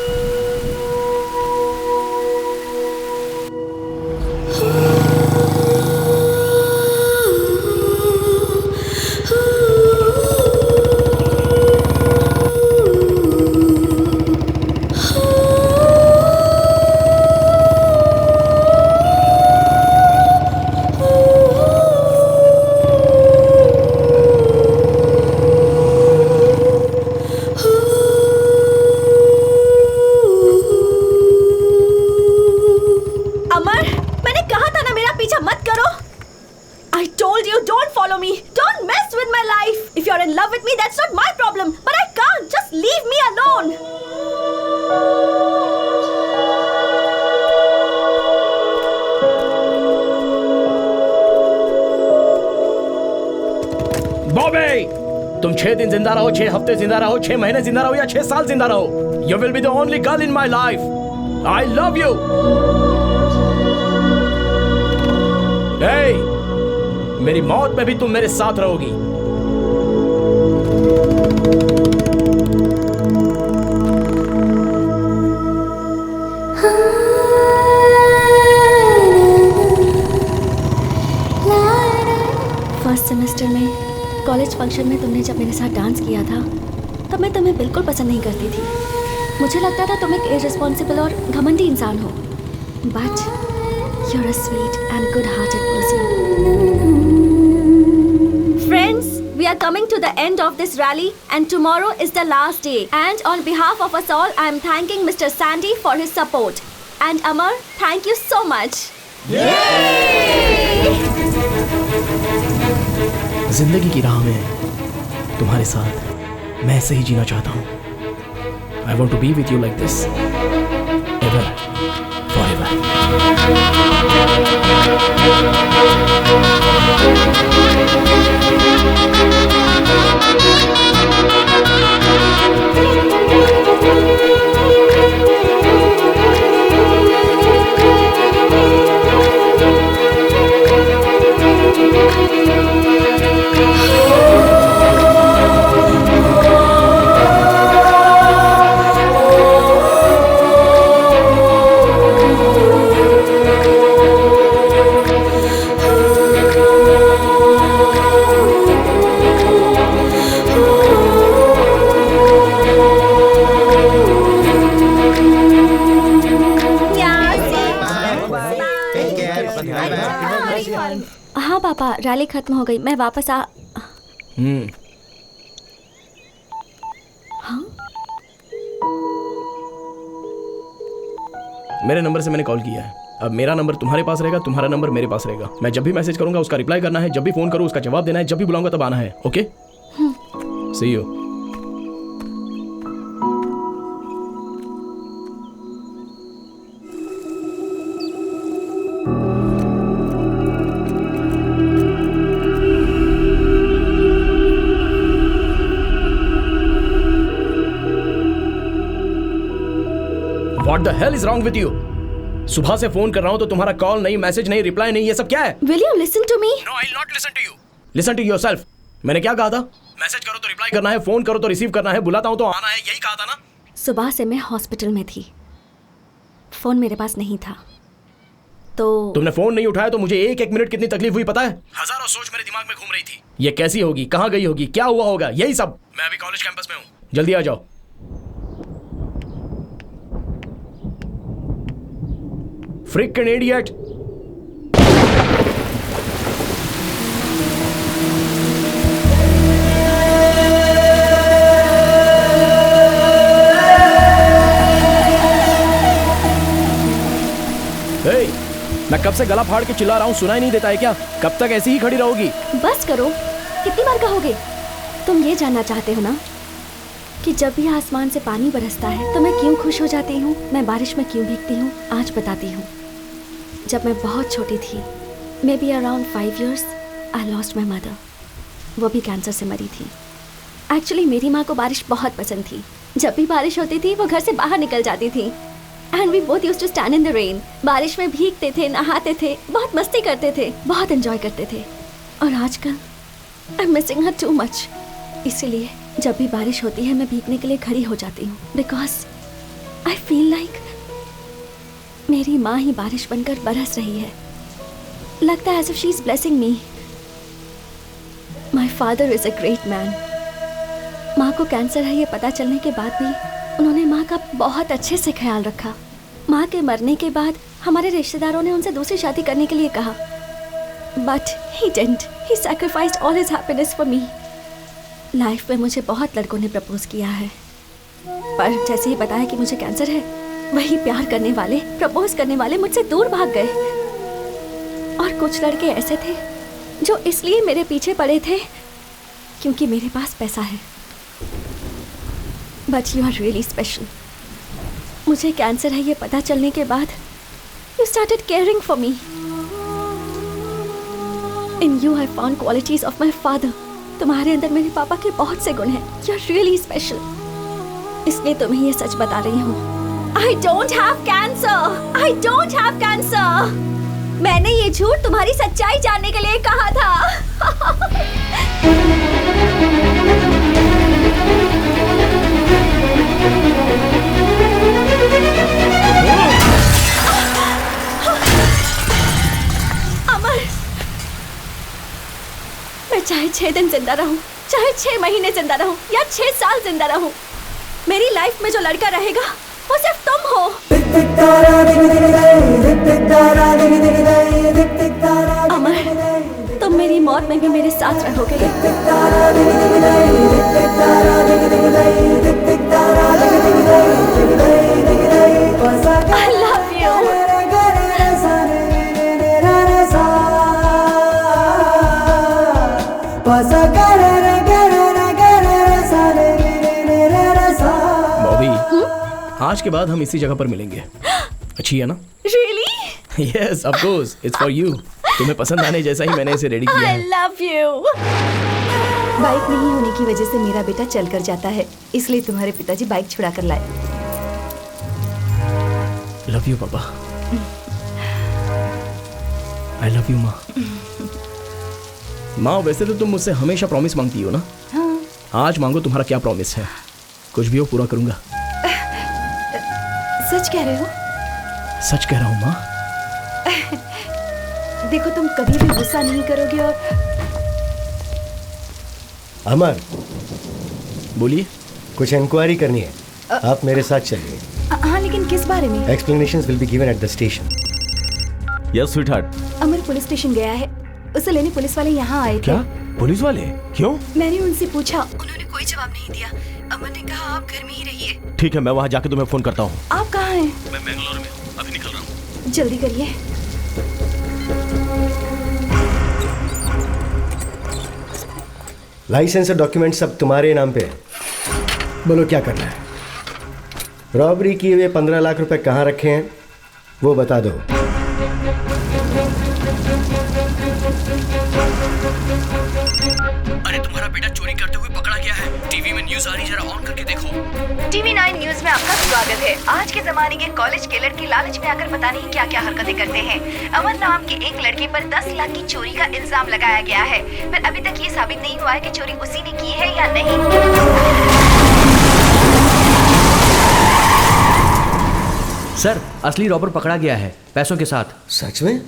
तुम 6 दिन जिंदा रहो, 6 हफ्ते जिंदा रहो, 6 महीने जिंदा रहो या 6 साल जिंदा रहो, you will be the only girl in my life. I love you. मेरी मौत में भी तुम मेरे साथ रहोगी। फर्स्ट सेमेस्टर में कॉलेज फंक्शन में तुमने जब मेरे साथ डांस किया था तब मैं तुम्हें बिल्कुल पसंद नहीं करती थी। मुझे लगता था तुम एक इररिस्पॉन्सिबल और घमंडी इंसान हो, but you are a sweet and good hearted person. Friends, we are coming to the end of this rally and tomorrow is the last day, and on behalf of us all I am thanking Mr. Sandy for his support, and Amar, thank you so much. जिंदगी की राह में तुम्हारे साथ मैं ऐसे ही जीना चाहता हूँ। I want to be with you like this, ever, forever. Rally खत्म हो गई, मैं वापस आ। हाँ? मेरे नंबर से मैंने कॉल किया है। अब मेरा नंबर तुम्हारे पास रहेगा, तुम्हारा नंबर मेरे पास रहेगा। मैं जब भी मैसेज करूंगा उसका रिप्लाई करना है, जब भी फोन करूँ उसका जवाब देना है, जब भी बुलाऊंगा तब आना है। Okay, see you. What the hell is wrong with you? सुबह से फोन कर रहा हूं तो तुम्हारा कॉल नहीं, मैसेज नहीं, रिप्लाई नहीं, ये सब क्या है? Will you listen to me? No, I'll not listen to you. Listen to yourself. मैंने क्या कहा था? मैसेज करो तो रिप्लाई करना है, फोन करो तो रिसीव करना है, बुलाता हूं तो आना है, यही कहा था ना? सुबह से मैं हॉस्पिटल में थी, फोन मेरे पास नहीं था, तो तुमने फोन नहीं उठाया तो मुझे एक एक मिनट कितनी तकलीफ हुई पता है? हजारों सोच मेरे दिमाग में घूम रही थी। ये कैसी होगी, कहाँ गई होगी, क्या हुआ होगा, यही सब। मैं अभी कॉलेज कैंपस में हूँ, जल्दी आ जाओ। Freaking idiot! Hey, मैं कब से गला फाड़ के चिल्ला रहा हूँ, सुनाई नहीं देता है क्या? कब तक ऐसी ही खड़ी रहोगी? बस करो, कितनी बार कहोगे? तुम ये जानना चाहते हो ना कि जब भी आसमान से पानी बरसता है तो मैं क्यों खुश हो जाती हूँ, मैं बारिश में क्यों भीगती हूँ? आज बताती हूँ। जब मैं बहुत छोटी थी, may be around 5 years, I lost my mother. वो भी कैंसर से मरी थी। एक्चुअली मेरी माँ को बारिश बहुत पसंद थी। जब भी बारिश होती थी वो घर से बाहर निकल जाती थी। And we both used to stand in the rain. बारिश में भीगते थे, नहाते थे, बहुत मस्ती करते थे, बहुत एंजॉय करते थे। और आजकल I am missing her too much. इसीलिए जब भी बारिश होती है मैं भीगने के लिए खड़ी हो जाती हूँ, बिकॉज आई फील लाइक मेरी माँ ही बारिश बनकर बरस रही है। लगता है as if she is blessing me. My father is a great man. माँ को कैंसर है ये पता चलने के बाद भी उन्होंने माँ का बहुत अच्छे से ख्याल रखा। माँ के मरने के बाद हमारे रिश्तेदारों ने उनसे दूसरी शादी करने के लिए कहा, but he didn't. He sacrificed all his happiness for me. Life में मुझे बहुत लड़कों ने प्रपोज किया है, पर जैसे ही बताया कि मुझे कैंसर है, वही प्यार करने वाले, प्रपोज करने वाले मुझसे दूर भाग गए। और कुछ लड़के ऐसे थे जो इसलिए मेरे पीछे पड़े थे क्योंकि मेरे पास पैसा है। But you are really special. मुझे कैंसर है ये पता चलने के बाद you started caring for me. In you I found qualities of my father. तुम्हारे अंदर मेरे पापा के बहुत से गुण हैं। You are really special. इसलिए तुम्हें ये सच बता रही हूँ। I don't have cancer. I don't have cancer. मैंने ये झूठ तुम्हारी सच्चाई जानने के लिए कहा था। अमर, मैं चाहे 6 दिन जिंदा रहूं, चाहे 6 महीने जिंदा रहूं या 6 साल जिंदा रहूं, मेरी लाइफ में जो लड़का रहेगा वो सिर्फ तुम हो। अमर, तुम मेरी मौत में भी मेरे साथ रहोगे। I love you. आज के बाद हम इसी जगह पर मिलेंगे। अच्छी है ना? Really? Yes, of course. It's for you. तुम्हें पसंद आने जैसा ही मैंने इसे रेडी किया है। I love you. बाइक नहीं होने की वजह से मेरा बेटा चल कर जाता है, इसलिए तुम्हारे पिताजी बाइक छुड़ा कर लाए। लव यू पापा। I love you माँ। माँ, वैसे तो तुम मुझसे हमेशा प्रॉमिस मांगती हो ना? हाँ। आज मांगो, तुम्हारा क्या प्रॉमिस है? कुछ भी हो पूरा करूंगा। सच कह रहे हो? सच कह रहा हूँ माँ। देखो, तुम कभी भी गुस्सा नहीं करोगे। और अमर, बोलिए। कुछ इंक्वायरी करनी है, आप मेरे साथ चलिए। हाँ, लेकिन किस बारे में? Explanations will be given at the station. Yes, sweetheart. Amar police station गया है। उसे लेने पुलिस वाले यहाँ आए थे। क्या? पुलिस वाले? क्यों? मैंने उनसे पूछा, उन्होंने कोई जवाब नहीं दिया। अमन ने कहा आप घर में ही रहिए। ठीक है, मैं वहाँ जाके तुम्हें फोन करता हूँ। आप कहाँ हैं? मैं बेंगलोर में हूँ, अभी निकल रहा हूँ। जल्दी करिए। लाइसेंस और डॉक्यूमेंट सब तुम्हारे नाम पे है। बोलो क्या करना है? रॉबरी किए हुए 15 लाख रुपए कहाँ रखे हैं वो बता दो। अरे तुम्हारा बेटा चोरी करते हुए पकड़ा गया है। टीवी में न्यूज आ रही, जरा ऑन करके देखो। टीवी 9 न्यूज में आपका स्वागत है। आज के जमाने के कॉलेज के लड़के लालच में आकर पता नहीं क्या क्या हरकतें करते हैं। अमन नाम के एक लड़के पर 10 लाख की चोरी का इल्जाम लगाया गया है, पर अभी तक ये साबित नहीं हुआ है कि चोरी उसी ने की है या नहीं। सर, असली रॉबर पकड़ा गया है, पैसों के साथ। सच में?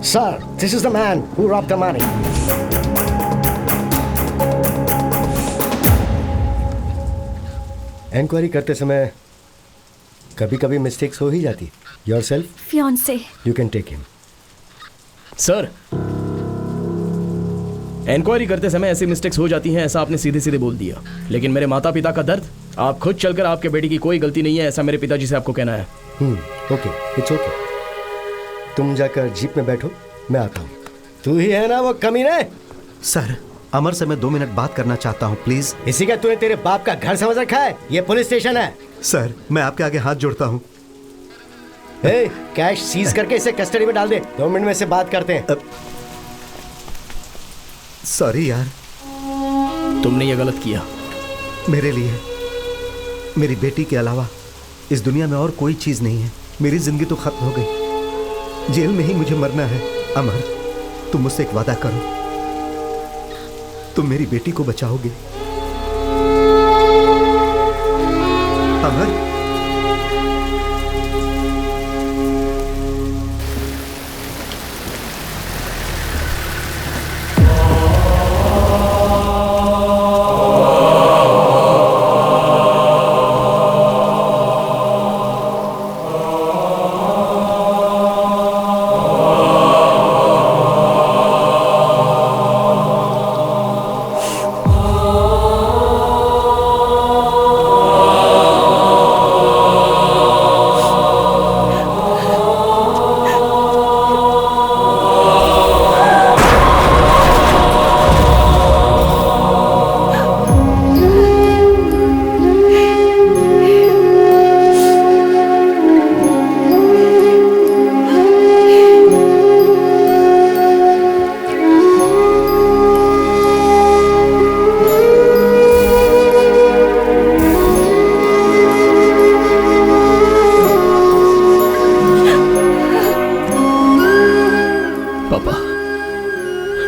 Sir, this is the man who robbed the money. Inquiry करते समय कभी कभी मिस्टेक्स हो ही जाती। Yourself fiance you can take him. Sir, inquiry करते समय ऐसी मिस्टेक्स हो जाती हैं, ऐसा आपने सीधे सीधे बोल दिया। लेकिन मेरे माता पिता का दर्द, आप खुद चलकर आपके बेटी की कोई गलती नहीं है ऐसा मेरे पिताजी से आपको कहना है। Okay, it's okay. तुम जाकर जीप में बैठो, मैं आता हूँ। तू ही है ना वो कमीने? सर, अमर से मैं 2 मिनट बात करना चाहता हूँ, प्लीज। इसी का तूने तेरे बाप का घर समझ रखा है? ये पुलिस स्टेशन है। सर, मैं आपके आगे हाथ जोड़ता हूँ। कैश सीज करके इसे कस्टडी में डाल दे। 2 मिनट में से बात करते हैं। सॉरी यार, तुमने ये गलत किया। मेरे लिए मेरी बेटी के अलावा इस दुनिया में और कोई चीज नहीं है। मेरी जिंदगी तो खत्म हो गई, जेल में ही मुझे मरना है। अमर, तुम मुझसे एक वादा करो, तुम मेरी बेटी को बचाओगे। अमर,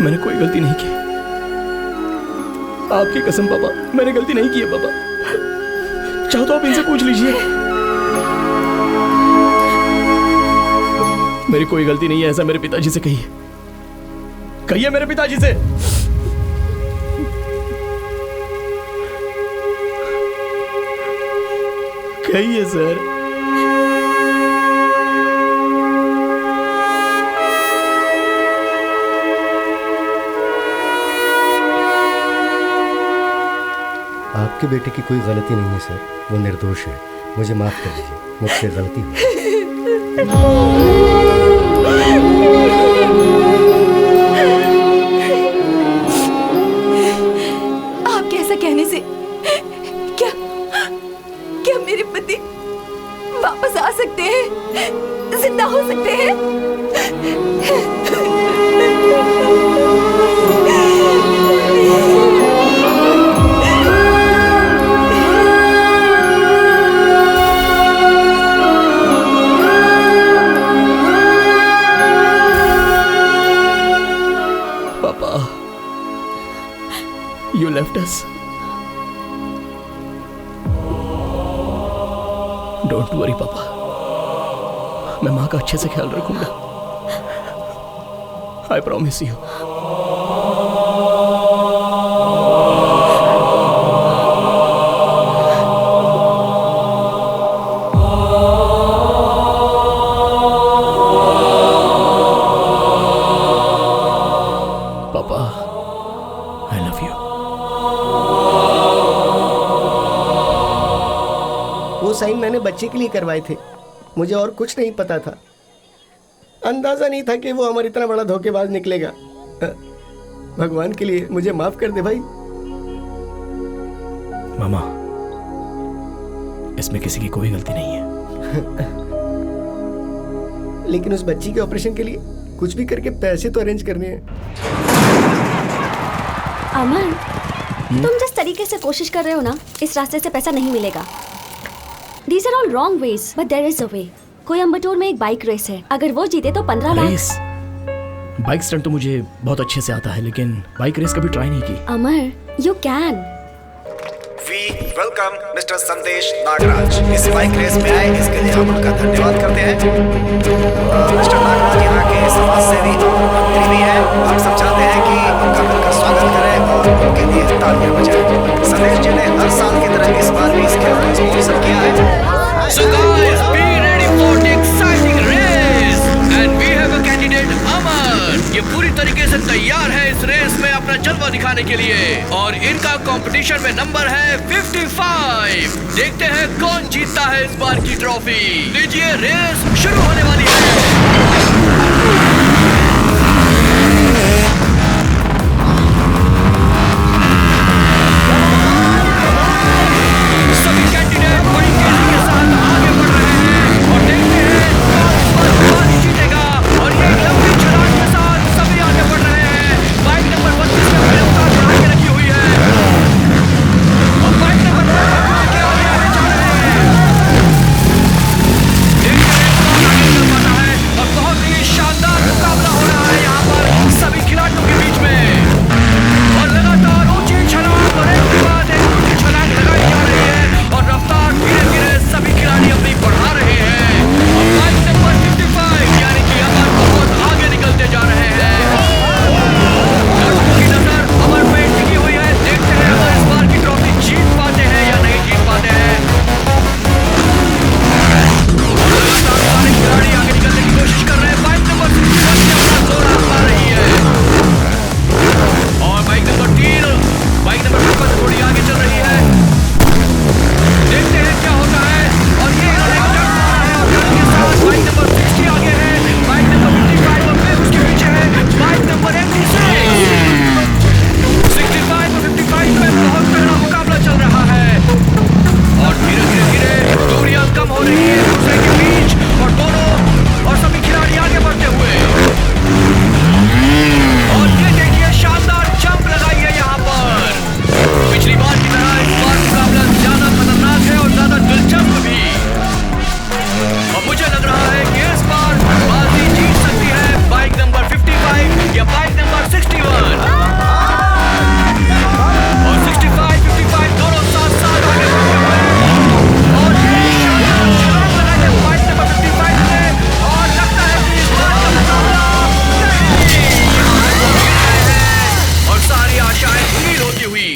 मैंने कोई गलती नहीं की। आपकी कसम पापा, मैंने गलती नहीं की है पापा। चाहो तो आप इनसे पूछ लीजिए। मेरी कोई गलती नहीं है ऐसा मेरे पिताजी से कहिए। कहिए मेरे पिताजी से। कहिए सर। आपके बेटे की कोई गलती नहीं है सर, वो निर्दोष है। मुझे माफ कर दीजिए, मुझसे गलती हुई। आपके ऐसा कहने से क्या मेरे पति वापस आ सकते हैं, जिंदा हो सकते हैं? You left us. Don't worry, पापा। मैं माँ का अच्छे से ख्याल रखूंगा। I promise you. अपने बच्चे के लिए करवाए थे। मुझे और कुछ नहीं पता था। अंदाजा नहीं था कि वो अमर इतना बड़ा धोखेबाज निकलेगा। भगवान के लिए मुझे माफ कर दे भाई। मामा, इसमें किसी की कोई गलती नहीं है। लेकिन उस बच्ची के ऑपरेशन के लिए कुछ भी करके पैसे तो अरेंज करने हैं। अमर, तुम जिस तरीके से कोशिश कर रहे हो ना, इस रास्ते से पैसा नहीं मिलेगा। These are all wrong ways, but there is a way. Coimbatore में एक बाइक रेस है, अगर वो जीते तो 15 लाख। रेस? बाइक स्टंट तो मुझे बहुत अच्छे से आता है, लेकिन बाइक रेस कभी ट्राई नहीं की। Amar, you can. We welcome mister Sandesh Nagaraj. इस बाइक रेस में आए इसके लिए हम उनका धन्यवाद करते हैं। मिस्टर नागराज यहाँ के समाज सेवी मंत्री भी हैं। हम सब चाहते हैं कि उनका मिलकर स्वागत करें और उनके लिए तालियां बजाएं। संदेश जी ने हर साल की तरह इस बार भी इस खेल को स्पॉन्सर किया है। So guys, be ready for the exciting race and we have a candidate अमर। ये पूरी तरीके से तैयार है इस रेस में अपना जलवा दिखाने के लिए और इनका कंपटीशन में नंबर है 55। देखते हैं कौन जीतता है इस बार की ट्रॉफी। लीजिए, रेस शुरू होने वाली है। सभी कैंडिडेट बड़ी तेजी के साथ आगे बढ़ रहे हैं और देखते हैं कौन जीतेगा। और ये लंबी छलांग के साथ सभी आगे बढ़ रहे हैं। बाइक नंबर 32 में बड़ी रफ्तार बढ़ा के रखी हुई है और बाइक नंबर 32 के आगे जा रहे हैं। देखते हैं कौन आगे चल पाता है और बहुत ही शानदार मुकाबला हो रहा है यहाँ पर सभी खिलाड़ियों के बीच में। और लगातार ऊंची छलांग और एक के बाद एक ऊंची छलांग लगाई जा रही है और रफ्तार धीरे धीरे सभी खिलाड़ी अपनी बढ़ा रहे हैं। और बाइक नंबर 55 यानी कि अमर बहुत आगे निकलते जा रहे हैं। दर्शकों की नजर अमर पे टिकी हुई है। देखते हैं अमर इस बार की ट्रॉफी जीत पाते हैं या नहीं जीत पाते हैं। लगातार सारे खिलाड़ी आगे निकलने की कोशिश कर रहे हैं। बाइक नंबर 61 भी अपना जोर आजमा रही है और बाइक नंबर 3 बाइक नंबर 55 थोड़ी आगे चल रही है। देखते हैं क्या होता है और ये एक टर्न आ रहा है और टर्न के साथ बाइक नंबर 60 आगे है। बाइक नंबर 55 और फिर उसके पीछे है बाइक नंबर 86। 65 और 55 में बहुत तगड़ा मुकाबला चल रहा है और धीरे दूरियां कम हो रही है एक दूसरे के बीच और दोनों और सभी खिलाड़ी आगे बढ़ते हुए। और ये देखिए, शानदार जंप लगाई है यहाँ पर। पिछली बार की तरह इस बार मुकाबला ज्यादा खतरनाक है और ज्यादा दिलचस्प भी। और मुझे लग रहा है कि इस बार बाजी जीत सकती है बाइक नंबर 55 या बाइक नंबर 61। और 65, 55 दोनों साथ साथ आगे बढ़ते हुए और ये शानदार छलांग लगाई है बाइक नंबर 55 ने और लगता है कि इस बार का मुकाबला और सारी आशाएं धूमिल होती हुई।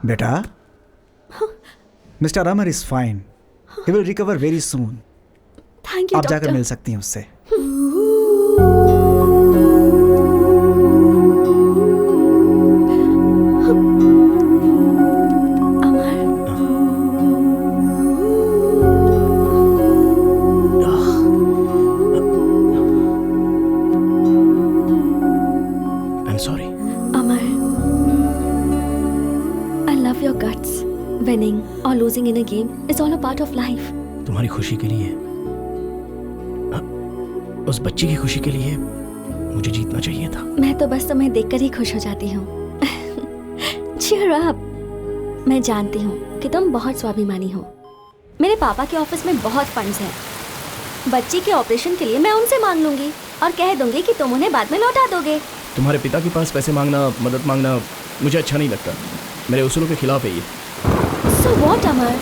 बेटा, mister Amar is fine. He will recover very soon. Thank you आप जाकर डॉक्टर। मिल सकती हैं उससे। I am sorry. Amar, I love your guts. Winning or losing in a game is all a part of life. तुम्हारी खुशी के लिए, उस बच्ची की खुशी के लिए मुझे जीतना चाहिए था। मैं तो बस तुम्हें देखकर ही खुश हो जाती हूँ। Cheer up. मैं जानती हूँ कि तुम बहुत स्वाभिमानी हो। मेरे पापा के ऑफिस में बहुत फंड्स हैं। बच्ची के ऑपरेशन के लिए मैं उनसे मांग लूंगी और कह दूंगी कि तुम उन्हें बाद में लौटा दोगे। तुम्हारे पिता के पास पैसे मांगना, मदद मांगना मुझे अच्छा नहीं लगता। मेरे उसूलों के खिलाफ है ये। So what, अमर?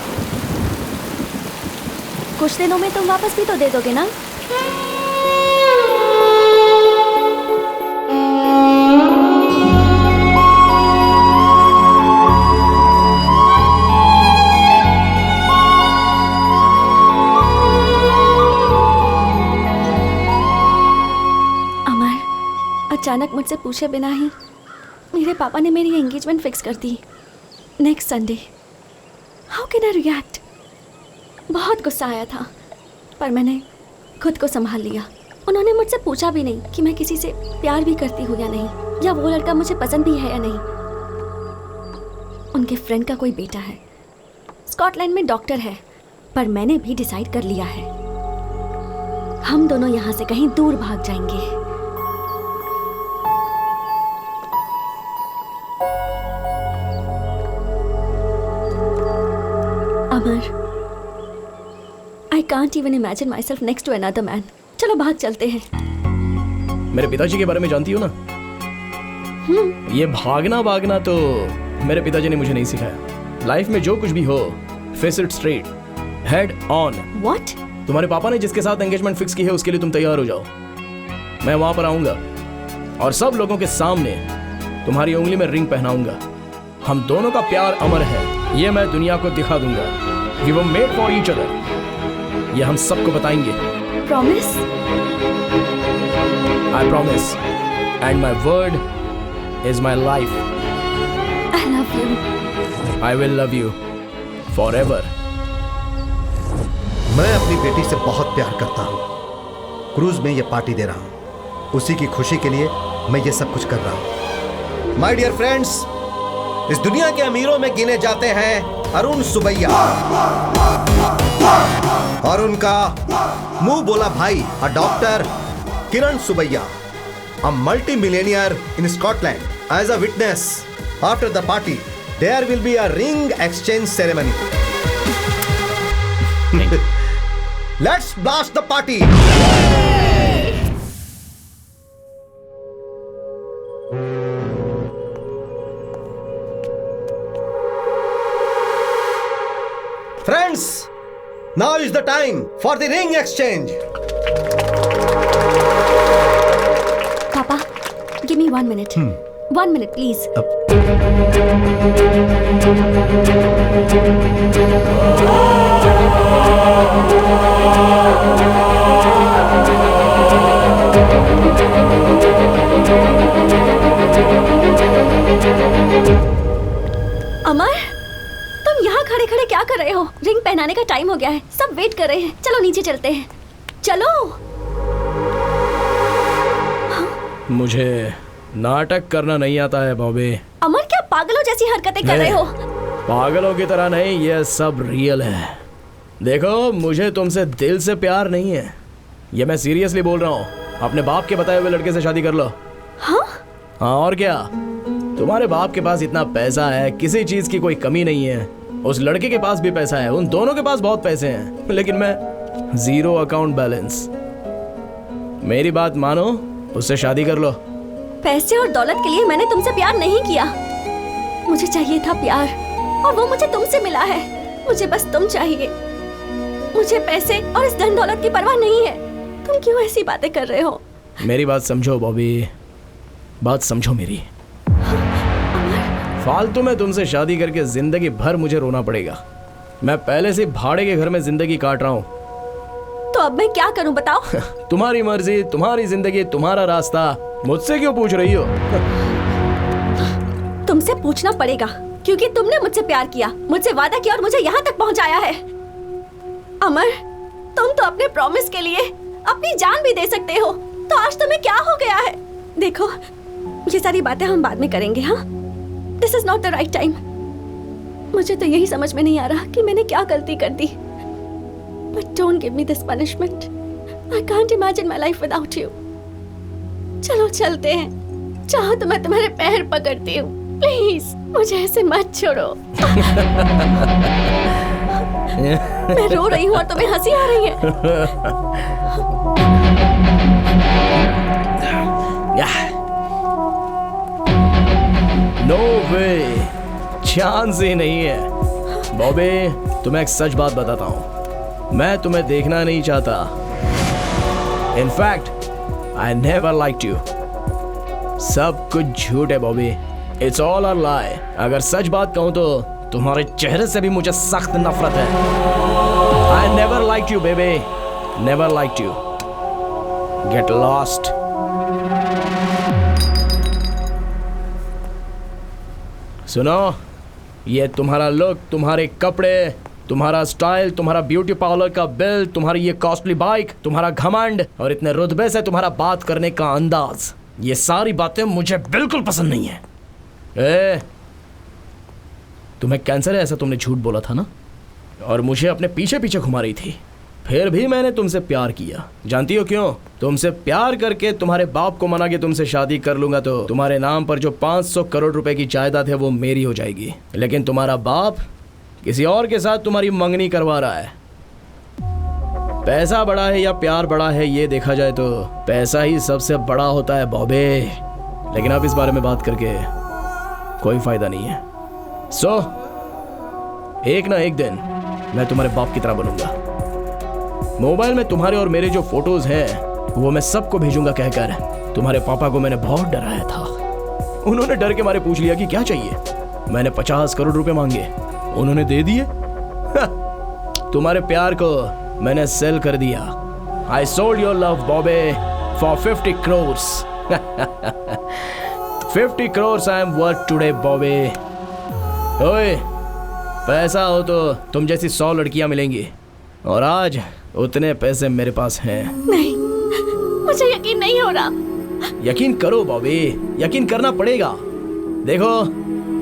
कुछ दिनों में तुम वापस भी तो दे दोगे ना? अचानक मुझसे पूछे बिना ही मेरे पापा ने मेरी एंगेजमेंट फिक्स कर दी next Sunday. How can I react? बहुत गुस्सा आया था, पर मैंने खुद को संभाल लिया। उन्होंने मुझसे पूछा भी नहीं कि मैं किसी से प्यार भी करती हूँ या नहीं, या वो लड़का मुझे पसंद भी है या नहीं। उनके फ्रेंड का कोई बेटा है, स्कॉटलैंड में डॉक्टर है, पर मैंने भी डिसाइड कर लिया है हम दोनों यहाँ से कहीं दूर भाग जाएंगे। अमर, I can't even imagine myself next to another man. चलो भाग चलते हैं। मेरे पिताजी के बारे में जानती हो ना? ये भागना तो मेरे पिताजी ने मुझे नहीं सिखाया। लाइफ में जो कुछ भी हो, face it straight, head on. What? तुम्हारे पापा ने जिसके साथ एंगेजमेंट फिक्स की है उसके लिए तुम तैयार हो जाओ। मैं वहां पर आऊंगा और सब लोगों के सामने तुम्हारी उंगली में रिंग पहनाऊंगा। हम दोनों का प्यार अमर है, ये मैं दुनिया को दिखा दूंगा। We were made for each other. ये हम सबको बताएंगे। Promise? I promise. And my word is my life. I love you. I will love you forever. मैं अपनी बेटी से बहुत प्यार करता हूँ। क्रूज में ये पार्टी दे रहा हूँ, उसी की खुशी के लिए मैं ये सब कुछ कर रहा हूँ। माय डियर फ्रेंड्स, इस दुनिया के अमीरों में गिने जाते हैं अरुण सुबैया और उनका मुंह बोला भाई doctor Kiran Subbaiah, a multi-millionaire in Scotland. As a witness, after the party, there will be a ring exchange ceremony. Let's blast the party. Friends, now is the time for the ring exchange. Papa, give me 1 minute. 1 minute, please. अमर, तुम यहाँ खड़े खड़े क्या कर रहे हो? रिंग पहनाने का टाइम हो गया है, सब वेट कर रहे हैं। चलो नीचे चलते हैं, चलो। मुझे नाटक करना नहीं आता है बॉबी। अमर, क्या पागलों जैसी हरकतें कर रहे हो? पागलों की तरह नहीं, ये सब रियल है। देखो, मुझे तुमसे दिल से प्यार नहीं है, ये मैं सीरियसली बोल रहा हूँ। अपने बाप के बताए हुए लड़के से शादी कर लो। हाँ? हाँ और क्या, तुम्हारे बाप के पास इतना पैसा है, किसी चीज की कोई कमी नहीं है। उस लड़के के पास भी पैसा है, उन दोनों के पास बहुत पैसे हैं, लेकिन मैं जीरो अकाउंट बैलेंस। मेरी बात मानो, उससे शादी कर लो। पैसे और दौलत के लिए मैंने तुमसे प्यार नहीं किया। मुझे चाहिए था प्यार, और वो मुझे तुमसे मिला है। मुझे बस तुम चाहिए। मुझे पैसे और इस धन दौलत की परवाह नहीं है। तुम क्यों ऐसी बातें कर रहे हो? मेरी बात समझो बॉबी, बात समझो मेरी। फालतू में तुमसे शादी करके जिंदगी भर मुझे रोना पड़ेगा। मैं पहले से भाड़े के घर में जिंदगी काट रहा हूँ। तो अब मैं क्या करूं बताओ? तुम्हारी मर्जी, तुम्हारी जिंदगी, तुम्हारा रास्ता। मुझसे क्यों पूछ रही हो? तुमसे पूछना पड़ेगा, क्योंकि तुमने मुझसे प्यार किया, मुझसे वादा किया और मुझे यहाँ तक पहुँचाया है। अमर, तुम तो अपने प्रॉमिस के लिए अपनी जान भी दे सकते हो, तो आज तुम्हें क्या हो गया है? देखो, ये सारी बातें हम बाद में करेंगे। हाँ, this is not the right time. मुझे तो यही समझ में नहीं आ रहा कि मैंने क्या गलती कर दी। But don't give me this punishment. I can't imagine my life without you. चलो चलते हैं। चाहो तो मैं तुम्हारे पैर पकड़ती हूँ। प्लीज मुझे ऐसे मत छोड़ो। मैं रो रही हूँ और तुम्हें हंसी आ रही है। No way, चांस ही नहीं है। बॉबी, तुम्हें एक सच बात बताता हूँ, मैं तुम्हें देखना नहीं चाहता। In fact, I never liked you. सब कुछ झूठ है Bobby, It's all a lie. अगर सच बात कहूँ तो तुम्हारे चेहरे से भी मुझे सख्त नफरत है। I never liked you, baby. Never liked you. Get lost. सुनो, ये तुम्हारा लुक, तुम्हारे कपड़े, तुम्हारा स्टाइल, तुम्हारा ब्यूटी पार्लर का बिल, तुम्हारी ये कॉस्टली बाइक, तुम्हारा घमंड और इतने रुतबे से तुम्हारा बात करने का अंदाज, ये सारी बातें मुझे बिल्कुल पसंद नहीं है। तुम्हें कैंसर है ऐसा तुमने झूठ बोला था ना, और मुझे अपने पीछे पीछे घुमा रही थी। फिर भी मैंने तुमसे प्यार किया। जानती हो क्यों? तुमसे प्यार करके तुम्हारे बाप को मना के तुमसे शादी कर लूंगा तो तुम्हारे नाम पर जो 500 करोड़ रुपए की जायदाद है वो मेरी हो जाएगी। लेकिन तुम्हारा बाप किसी और के साथ तुम्हारी मंगनी करवा रहा है। पैसा बड़ा है या प्यार बड़ा है, ये देखा जाए तो पैसा ही सबसे बड़ा होता है बॉबे। लेकिन अब इस बारे में बात करके कोई फायदा नहीं है। एक ना एक दिन मैं तुम्हारे बाप की तरह बनूंगा। मोबाइल में तुम्हारे और मेरे जो फोटोज हैं वो मैं सबको भेजूंगा कहकर तुम्हारे पापा को मैंने बहुत डराया था। उन्होंने डर के मारे पूछ लिया कि क्या चाहिए। मैंने 50 करोड़ रुपए मांगे, उन्होंने दे दिए। तुम्हारे प्यार को मैंने सेल कर दिया। I sold your love, Bobby, for 50 crores. 50 crores I am worth today, Bobby. ओए, पैसा हो तो तुम जैसी 100 लड़कियां मिलेंगी, और आज उतने पैसे मेरे पास हैं। नहीं, मुझे यकीन नहीं हो रहा। यकीन करो बॉबी, यकीन करना पड़ेगा। देखो,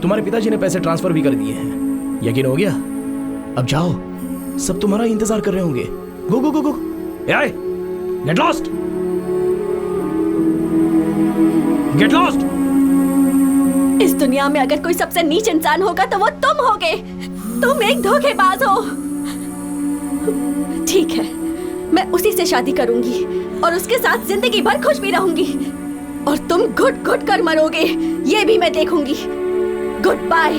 तुम्हारे पिताजी ने पैसे ट्रांसफर भी कर दिए हैं। यकीन हो गया? अब जाओ, सब तुम्हारा इंतजार कर रहे होंगे। गो गो गो गो, गेट लॉस्ट, गेट लॉस्ट। इस दुनिया में अगर कोई सबसे नीच इंसान होगा तो वो तुम होगे। तुम एक धोखेबाज हो। ठीक है, मैं उसी से शादी करूंगी और उसके साथ जिंदगी भर खुश भी रहूंगी, और तुम घुट घुट कर मरोगे ये भी मैं देखूंगी। Good bye.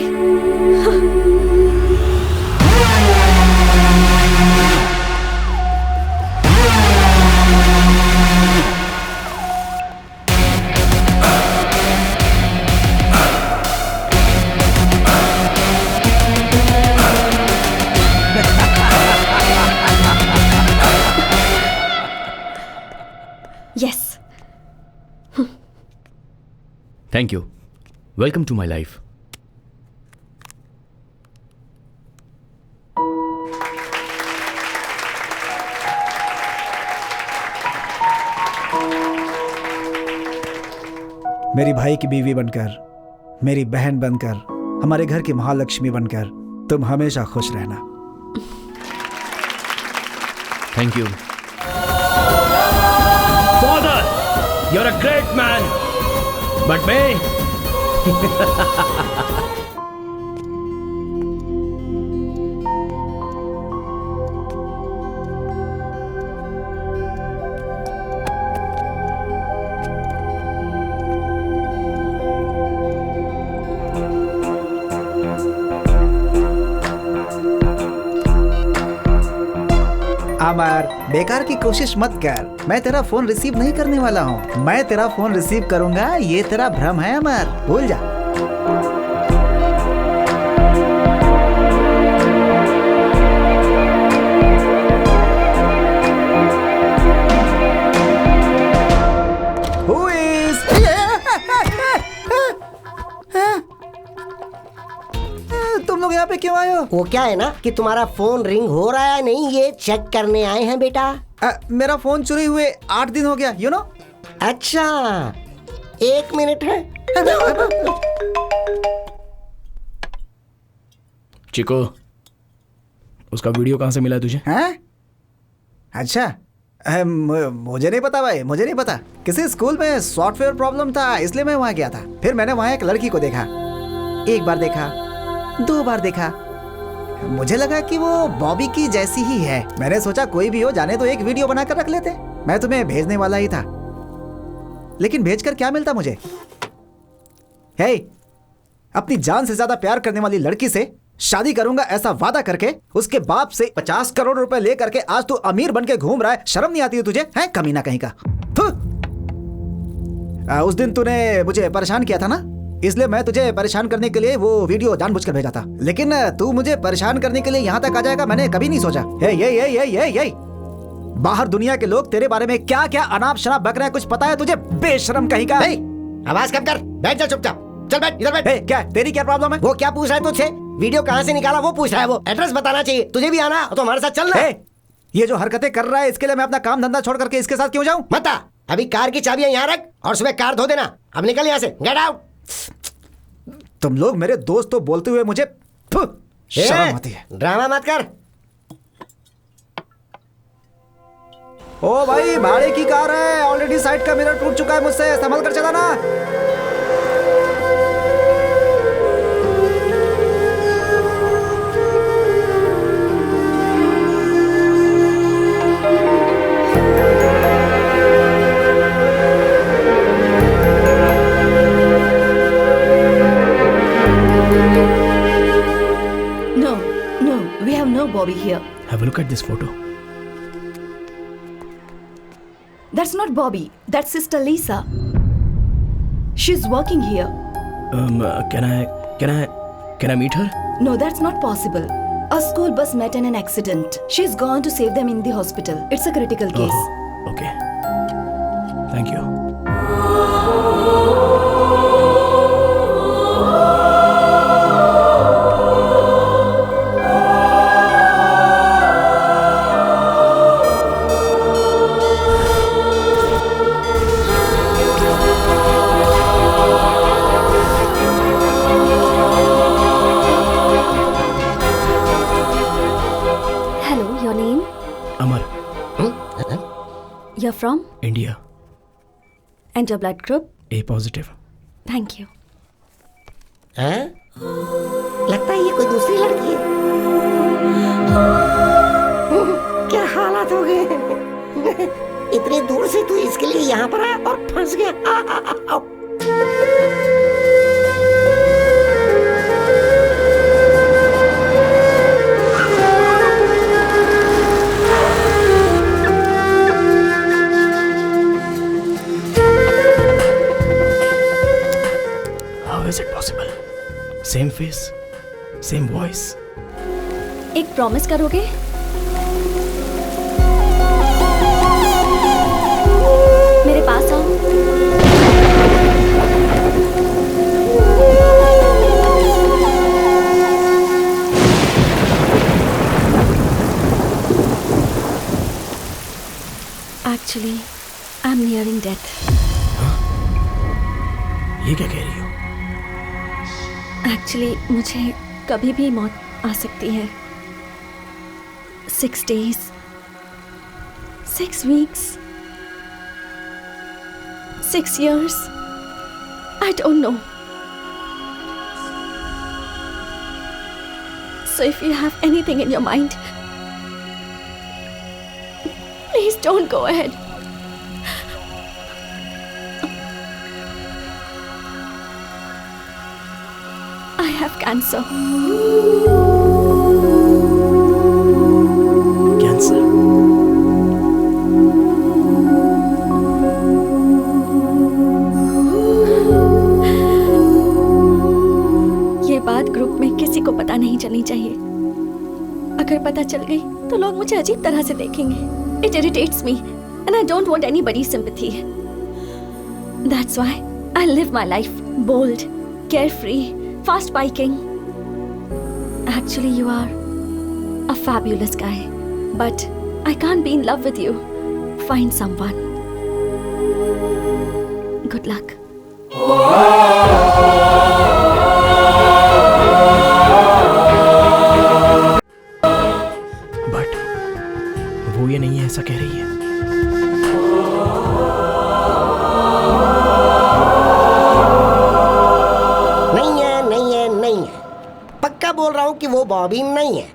Yes. Thank you. Welcome to my life. मेरी भाई की बीवी बनकर, मेरी बहन बनकर, हमारे घर की महालक्ष्मी बनकर तुम हमेशा खुश रहना। Thank you. Father, you're a great man, but me. अमर, बेकार की कोशिश मत कर। मैं तेरा फोन रिसीव नहीं करने वाला हूँ। मैं तेरा फोन रिसीव करूंगा, ये तेरा भ्रम है अमर, भूल जा। Who is? तुम लोग यहाँ पे क्यों आए हो? वो क्या है ना कि तुम्हारा फोन रिंग हो रहा है नहीं, ये चेक करने आए हैं बेटा। मेरा फोन चोरी हुए 8 दिन हो गया, यू नो। अच्छा, 1 मिनट है। चिको, उसका वीडियो कहाँ से मिला तुझे? हैं? अच्छा, मुझे नहीं पता भाई, मुझे नहीं पता। किसी स्कूल में सॉफ्टवेयर प्रॉब्लम था, इसलिए मैं वहाँ गया था। फिर मैंने वहाँ एक लड़की को देखा। 1 बार देखा, 2 बार देखा, मुझे लगा कि वो बॉबी की जैसी ही है। मैंने सोचा कोई भी हो, जाने तो एक वीडियो बनाकर रख लेते। मैं तुम्हें भेजने वाला ही था, लेकिन भेजकर क्या मिलता मुझे? हे, अपनी जान से ज्यादा प्यार करने वाली लड़की से शादी करूंगा ऐसा वादा करके उसके बाप से 50 करोड़ रुपए ले करके आज तू अमीर बन के घूम रहा है। शर्म नहीं आती है तुझे? है कमीना कहीं का। उस दिन तूने मुझे परेशान किया था ना, इसलिए मैं तुझे परेशान करने के लिए वो वीडियो जानबूझकर भेजा था। लेकिन तू मुझे परेशान करने के लिए यहाँ तक आ जाएगा मैंने कभी नहीं सोचा। ये बाहर दुनिया के लोग तेरे बारे में क्या क्या अनाप शनाप बक रहे हैं, कुछ पता है तुझे? बेशरम कहीं का। आवाज कम कर, बैठ जा चुपचाप। चल बैठ, इधर बैठ। क्या तेरी क्या प्रॉब्लम है? वो क्या पूछ रहा है तुझसे? वीडियो कहाँ से निकाला वो पूछ रहा है। वो एड्रेस बताना चाहिए। तुझे भी आना तो हमारे साथ चलना। ये जो हरकतें कर रहा है इसके लिए मैं अपना काम धंधा छोड़ करके इसके साथ क्यों जाऊं? मत आ। अभी कार की चाबियां यहाँ रख और सुबह कार धो देना। अब निकल यहाँ से, गेट आउट। तुम लोग मेरे दोस्त तो बोलते हुए मुझे शर्म आती है। ड्रामा मत कर। ओ भाई, भाड़े की कार है, ऑलरेडी साइड का मिरर टूट चुका है मुझसे, संभल कर चलाना। Bobby here. Have a look at this photo. That's not Bobby. That's Sister Lisa. She's working here. Can I meet her? No, that's not possible. A school bus met in an accident. She's gone to save them in the hospital. It's a critical case. Okay. Thank you. You're from? India. And your blood group? A positive. Thank you. हैं? लगता है ये कोई दूसरी लड़की है। क्या हालात हो गए? इतनी दूर से तू इसके लिए यहाँ पर आया और फंस गया। Is it possible? Same face, same voice. एक प्रॉमिस करोगे? मेरे पास आओ। Actually, I'm nearing death. ये क्या कह रही हो? एक्चुअली मुझे कभी भी मौत आ सकती है। 6 days, 6 weeks, 6 years, I don't know. So if you have anything in your mind, please don't go ahead. I have cancer. Cancer? ये बात ग्रुप में किसी को पता नहीं चलनी चाहिए। अगर पता चल गई तो लोग मुझे अजीब तरह से देखेंगे। It irritates me and I don't want anybody's sympathy. That's why I live my life bold, carefree, fast biking. Actually, you are a fabulous guy, but I can't be in love with you. Find someone. Good luck. But वो ये नहीं है ऐसा कह रही है। बोल रहा हूँ कि वो बॉबी नहीं है।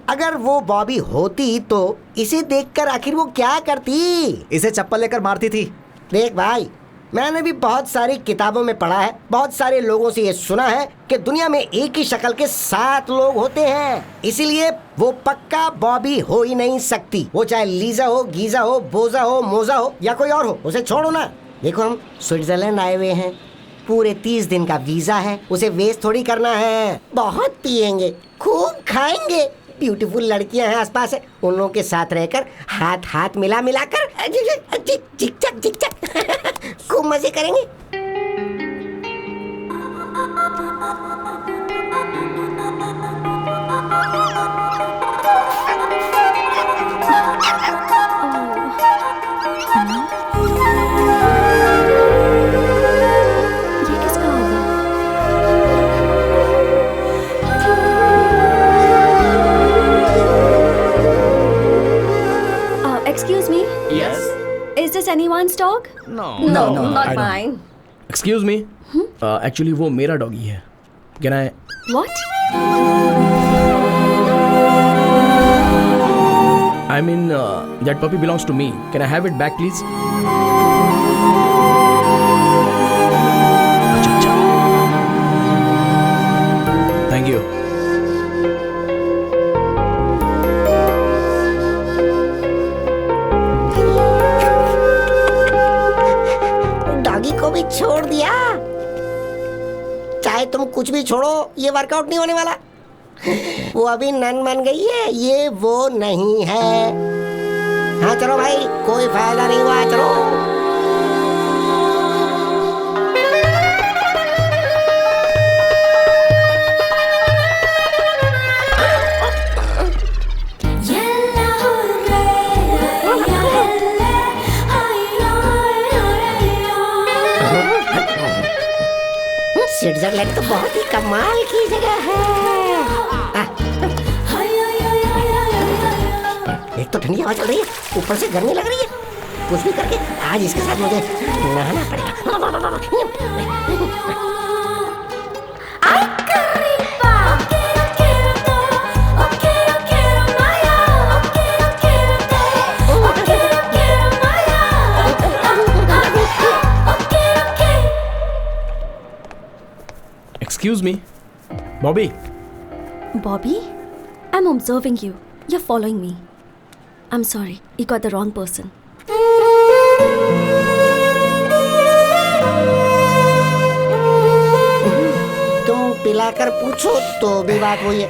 अगर वो बॉबी होती तो इसे देखकर आखिर वो क्या करती? इसे चप्पल लेकर मारती थी। देख भाई, मैंने भी बहुत सारी किताबों में पढ़ा है, बहुत सारे लोगों से ये सुना है कि दुनिया में एक ही शक्ल के 7 लोग होते हैं। इसीलिए वो पक्का बॉबी हो ही नहीं सकती। वो चाहे लीजा हो, गीजा हो, बोजा हो, मोजा हो या कोई और हो, उसे छोड़ो ना। देखो, हम स्विट्जरलैंड आए हुए हैं, पूरे 30 दिन का वीजा है, उसे वेस्ट थोड़ी करना है। बहुत पिएंगे, खूब खाएंगे, ब्यूटीफुल लड़कियां हैं आसपास है, उन लोगों के साथ रहकर हाथ हाथ मिला मिला कर चिक चक खूब मजे करेंगे। anyone's dog? No. No, No, not I don't. mine. Excuse me actually वो मेरा डॉगी है. Can I? What? I mean, that puppy belongs to me. Can I have it back, please? अच्छा. Thank you. डॉगी को भी छोड़ दिया। चाहे तुम कुछ भी छोड़ो, ये वर्कआउट नहीं होने वाला। वो अभी नन बन गई है, ये वो नहीं है। हाँ चलो भाई, कोई फायदा नहीं हुआ, चलो। स्विट्जरलैंड तो बहुत ही कमाल की जगह है। एक तो ठंडी हवा चल रही है, ऊपर से गर्मी लग रही है। कुछ भी करके आज इसके साथ मुझे नहाना पड़ेगा। Excuse me, Bobby. Bobby? I'm observing you. You're following me. I'm sorry, you got the wrong person. तुम पिलाकर पूछो तो भी बात वही है,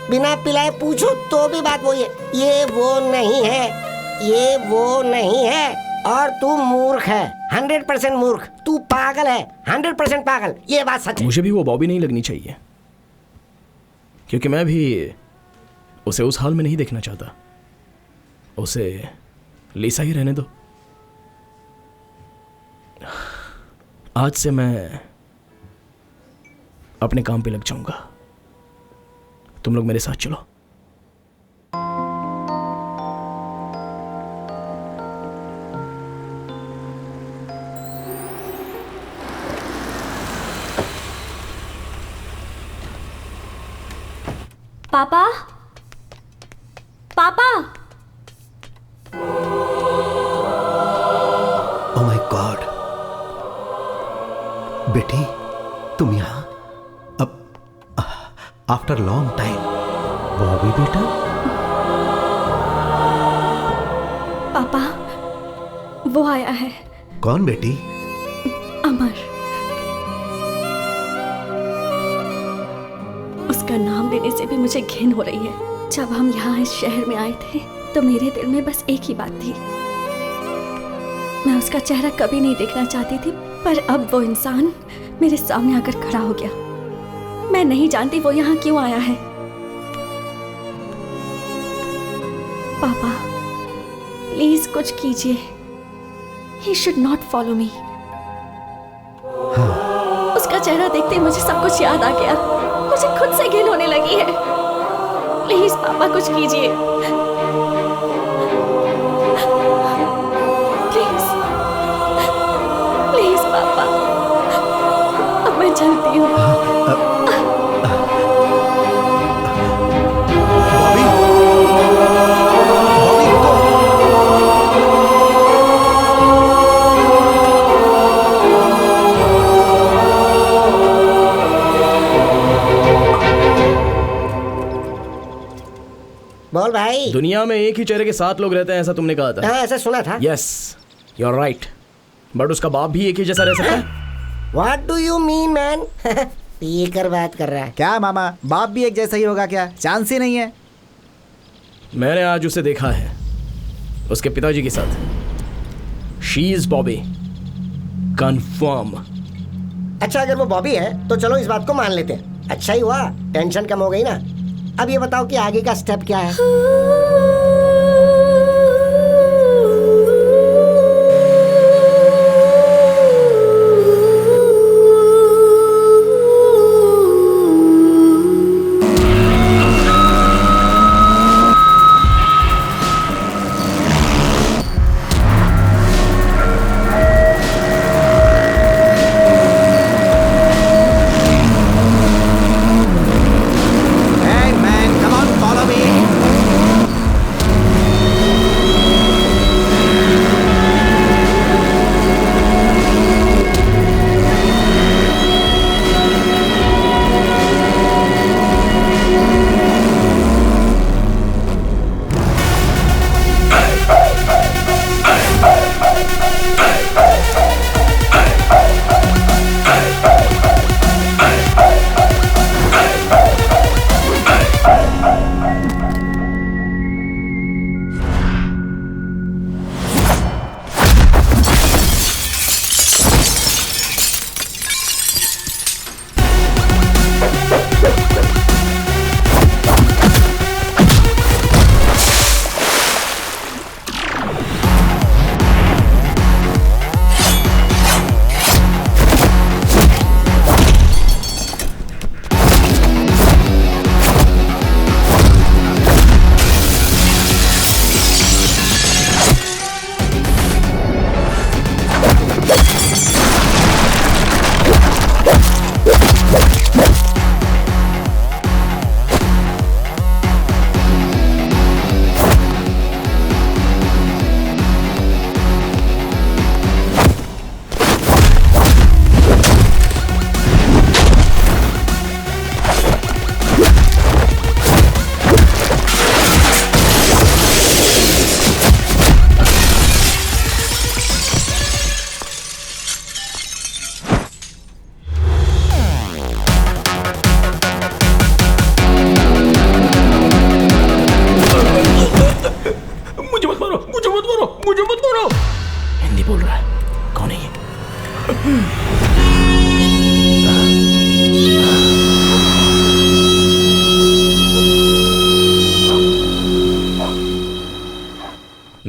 बिना पिलाए पूछो तो भी बात वही है। ये वो नहीं है, ये वो नहीं है। और तू मूर्ख है, 100% मूर्ख। तू पागल है, 100% पागल। ये बात सच है। मुझे भी वो बॉबी नहीं लगनी चाहिए, क्योंकि मैं भी उसे उस हाल में नहीं देखना चाहता। उसे लीसा ही रहने दो। आज से मैं अपने काम पे लग जाऊंगा। तुम लोग मेरे साथ चलो। पापा, पापा। ओह माय गॉड, बेटी तुम यहाँ? अब आफ्टर लॉन्ग टाइम। बॉबी बेटा? पापा, वो आया है। कौन बेटी? अमर। उसका नाम लेने से भी मुझे घिन हो रही है। जब हम यहाँ इस शहर में आए थे तो मेरे दिल में बस एक ही बात थी, मैं उसका चेहरा कभी नहीं देखना चाहती थी, पर अब वो इंसान मेरे सामने आकर खड़ा हो गया। मैं नहीं जानती वो यहाँ क्यों आया है। पापा, प्लीज कुछ कीजिए। He should not follow me। उसका चेहरा देखते ही मुझे सब कुछ याद आ गया। मुझे खुद से घिन होने लगी है। प्लीज पापा कुछ कीजिए, प्लीज प्लीज पापा। अब मैं चलती हूँ। बोल भाई। दुनिया में एक ही चेहरे के 7 लोग रहते हैं, ऐसा तुमने कहा था। हाँ, ऐसा सुना था। Yes, you are right. But उसका बाप भी एक ही जैसा रह सकता है। What do you mean, man? P कर बात कर रहा है क्या मामा? बाप भी एक जैसा ही होगा क्या? चांस ही नहीं है। मैंने आज उसे देखा है उसके पिताजी के साथ। She is Bobby, confirm. अच्छा, अगर वो बॉबी है तो चलो इस बात को मान लेते हैं। अच्छा ही हुआ, टेंशन कम हो गई ना। अब ये बताओ कि आगे का स्टेप क्या है?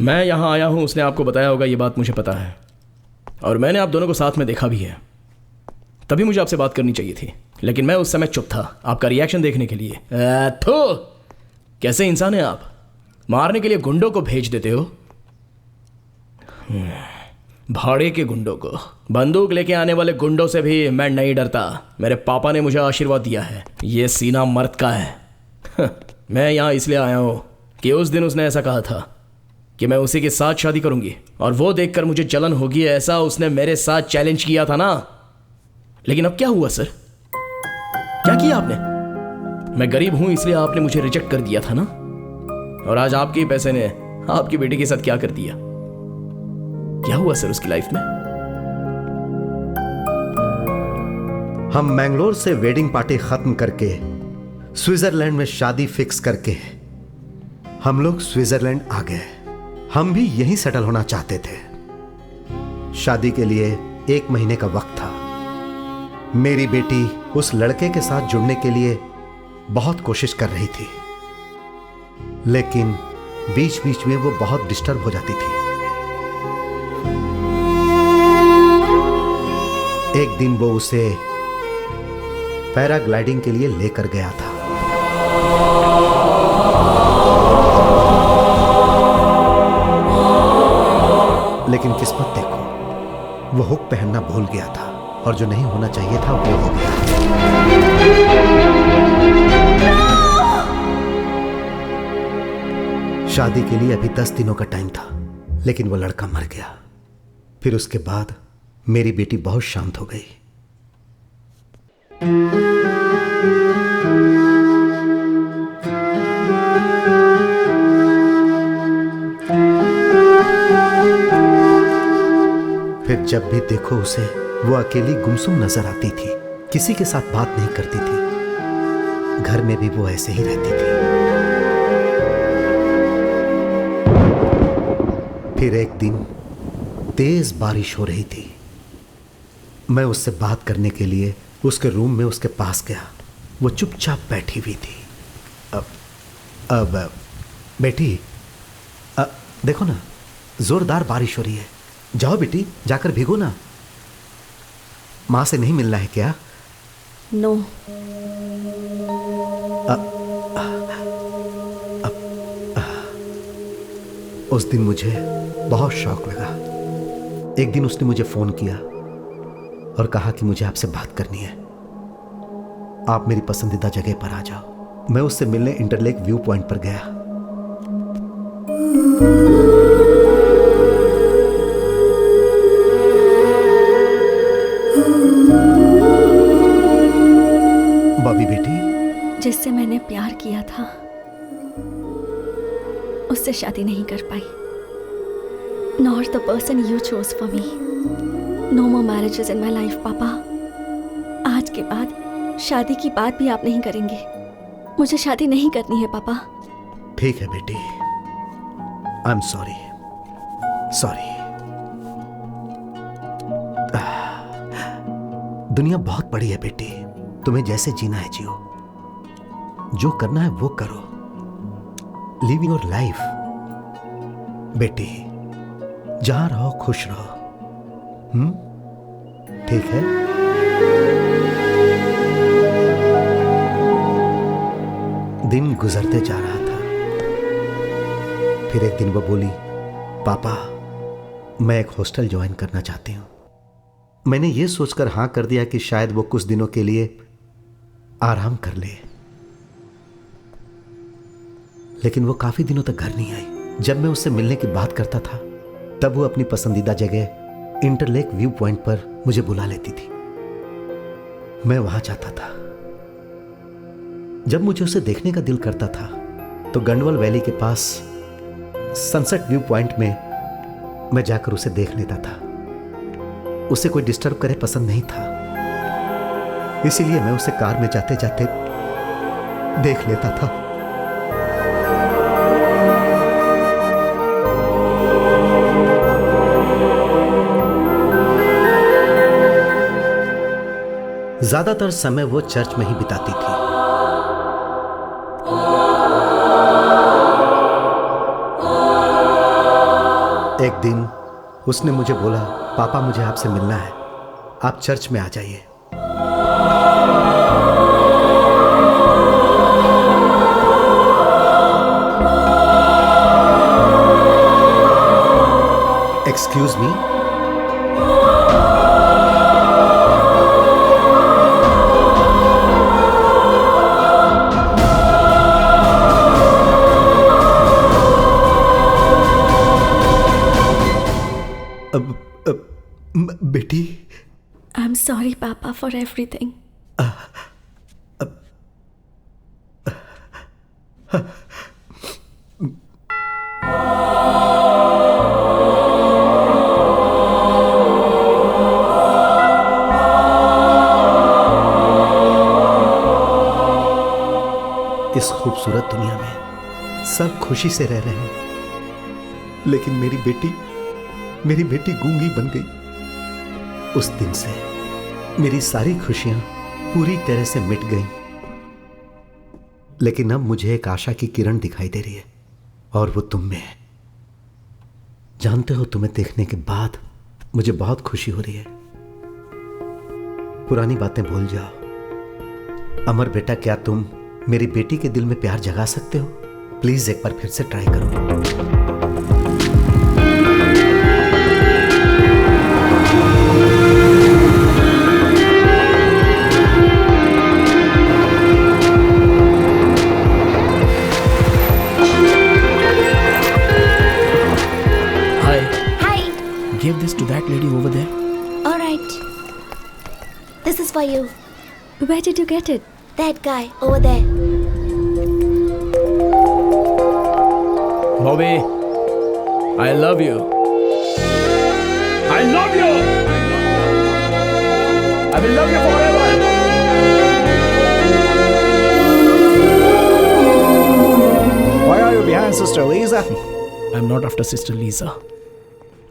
मैं यहाँ आया हूँ, उसने आपको बताया होगा, ये बात मुझे पता है। और मैंने आप दोनों को साथ में देखा भी है, तभी मुझे आपसे बात करनी चाहिए थी, लेकिन मैं उस समय चुप था आपका रिएक्शन देखने के लिए। थो, कैसे इंसान हैं आप, मारने के लिए गुंडों को भेज देते हो। भाड़े के गुंडों को। बंदूक लेके आने वाले गुंडों से भी मैं नहीं डरता। मेरे पापा ने मुझे आशीर्वाद दिया है, ये सीना मर्द का है। मैं यहाँ इसलिए आया हूँ कि उस दिन उसने ऐसा कहा था कि मैं उसी के साथ शादी करूंगी, और वो देखकर मुझे जलन होगी, ऐसा उसने मेरे साथ चैलेंज किया था ना। लेकिन अब क्या हुआ सर, क्या किया आपने? मैं गरीब हूं इसलिए आपने मुझे रिजेक्ट कर दिया था ना, और आज आपके ही पैसे ने आपकी बेटी के साथ क्या कर दिया? क्या हुआ सर उसकी लाइफ में? हम मैंगलोर से वेडिंग पार्टी खत्म करके स्विट्जरलैंड में शादी फिक्स करके हम लोग स्विट्जरलैंड आ गए। हम भी यहीं सेटल होना चाहते थे। शादी के लिए 1 महीने का वक्त था। मेरी बेटी उस लड़के के साथ जुड़ने के लिए बहुत कोशिश कर रही थी, लेकिन बीच बीच में वो बहुत डिस्टर्ब हो जाती थी। एक दिन वो उसे पैराग्लाइडिंग के लिए लेकर गया था। लेकिन किस्मत देखो, वो हुक पहनना भूल गया था, और जो नहीं होना चाहिए था वो हो गया। शादी के लिए अभी 10 दिनों का टाइम था, लेकिन वो लड़का मर गया। फिर उसके बाद मेरी बेटी बहुत शांत हो गई। फिर जब भी देखो उसे, वो अकेली गुमसुम नजर आती थी, किसी के साथ बात नहीं करती थी। घर में भी वो ऐसे ही रहती थी। फिर एक दिन तेज बारिश हो रही थी। मैं उससे बात करने के लिए उसके रूम में उसके पास गया। वो चुपचाप बैठी हुई थी। अब बेटी, देखो ना, जोरदार बारिश हो रही है। जाओ बेटी, जाकर भीगो ना। मां से नहीं मिलना है क्या? नो। उस दिन मुझे बहुत शौक लगा। एक दिन उसने मुझे फोन किया और कहा कि मुझे आपसे बात करनी है, आप मेरी पसंदीदा जगह पर आ जाओ। मैं उससे मिलने इंटरलेक व्यू पॉइंट पर गया। बॉबी बेटी, जिससे मैंने प्यार किया था उससे शादी नहीं कर पाई। Not the person you chose for me. No more marriages in my life, पापा। आज के बाद शादी की बात भी आप नहीं करेंगे। मुझे शादी नहीं करनी है पापा। ठीक है बेटी, आई एम सॉरी। दुनिया बहुत बड़ी है बेटी, तुम्हें जैसे जीना है जियो, जो करना है वो करो। लिव योर लाइफ बेटी, जहां रहो खुश रहो। ठीक है? दिन गुजरते जा रहा था। फिर एक दिन वो बोली, पापा मैं एक हॉस्टल ज्वाइन करना चाहती हूं। मैंने ये सोचकर हां कर दिया कि शायद वो कुछ दिनों के लिए आराम कर ले, लेकिन वो काफी दिनों तक घर नहीं आई। जब मैं उससे मिलने की बात करता था तब वो अपनी पसंदीदा जगह इंटरलेक व्यू पॉइंट पर मुझे बुला लेती थी। मैं वहां जाता था। जब मुझे उसे देखने का दिल करता था तो गंडवल वैली के पास सनसेट व्यू पॉइंट में मैं जाकर उसे देख लेता था। उसे कोई डिस्टर्ब करे पसंद नहीं था, इसीलिए मैं उसे कार में जाते जाते देख लेता था। ज्यादातर समय वो चर्च में ही बिताती थी। एक दिन उसने मुझे बोला, पापा मुझे आपसे मिलना है, आप चर्च में आ जाइए। Excuse me. बेटी, आई एम सॉरी पापा फॉर एवरीथिंग। इस खूबसूरत दुनिया में सब खुशी से रह रहे हैं, लेकिन मेरी बेटी गूंगी बन गई। उस दिन से मेरी सारी खुशियां पूरी तरह से मिट गईं। लेकिन अब मुझे एक आशा की किरण दिखाई दे रही है, और वो तुम में है। जानते हो, तुम्हें देखने के बाद मुझे बहुत खुशी हो रही है। पुरानी बातें भूल जाओ। अमर बेटा, क्या तुम मेरी बेटी के दिल में प्यार जगा सकते हो? प्लीज एक बार फिर से ट्राई करो। Give this to that lady over there. All right. This is for you. Where did you get it? That guy over there. Bobby, I love you. I love you. I will love you forever. Why are you behind Sister Lisa? I'm not after Sister Lisa.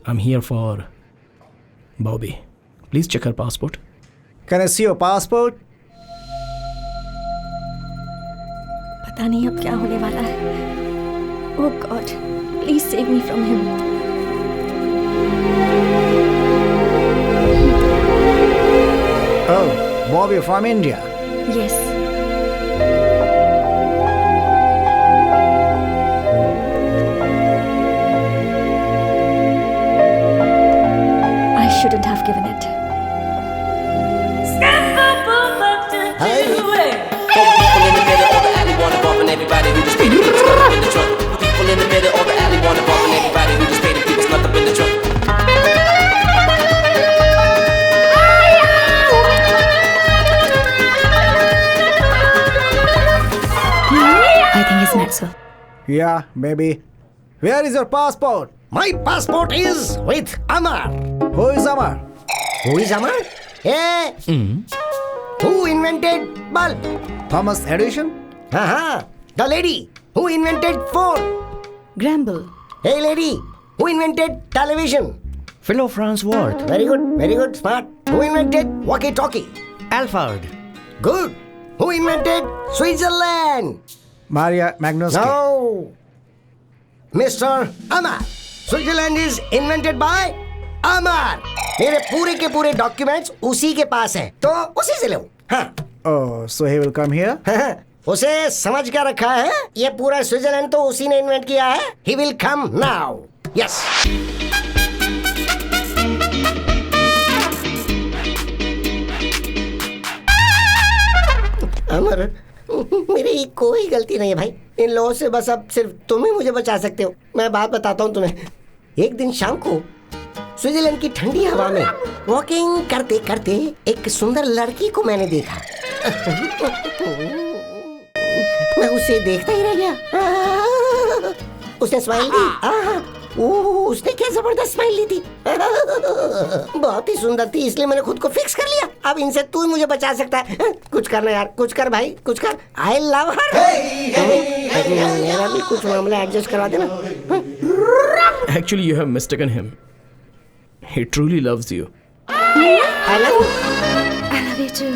I'm here for Bobby. Please check her passport. Can I see your passport? पता नहीं अब क्या होने वाला है। Oh God, please save me from him. Oh, Bobby from India. Yes. Shouldn't have given it. I think he's met, sir. Yeah, maybe. Where is your passport? My passport is with Amar. Who is Amar? Who is Amar? Hey. Who invented bulb? Thomas Edison? The lady who invented phone. Gramble. Hey lady, who invented television? Philo Farnsworth. Very good, smart. Who invented walkie-talkie? Alfred. Good. Who invented Switzerland? Maria Magnuski. No. Mr. Amar. Switzerland is invented by Amar. मेरे पूरे के पूरे डॉक्यूमेंट्स उसी के पास हैं, तो उसी से लो। हाँ। Oh, so he will come here? उसे समझ क्या रखा है? ये पूरा स्विट्जरलैंड तो उसी ने इन्वेंट किया है। He will come now. Yes. अमर, मेरी कोई गलती नहीं है भाई। इन लोगों से बस अब सिर्फ तुम ही मुझे बचा सकते हो। मैं बात बताता हूँ तुम्हें। एक दिन शाम को स्विट्जरलैंड की ठंडी हवा में वॉकिंग करते करते एक सुंदर लड़की को मैंने देखा। मैं उसे देखता ही रह गया। उसने स्माइल दी। उसने क्या जबरदस्त स्माइल ली थी। बहुत ही सुंदर थी, इसलिए मैंने खुद को फिक्स कर लिया। अब इनसे तू ही मुझे बचा सकता है। कुछ करना यार, कुछ कर भाई, कुछ कर। आई लव हर। मेरा भी कुछ मामला एडजस्ट करा देना। Actually, you have mistaken him. He truly loves you. I love you. I love you too.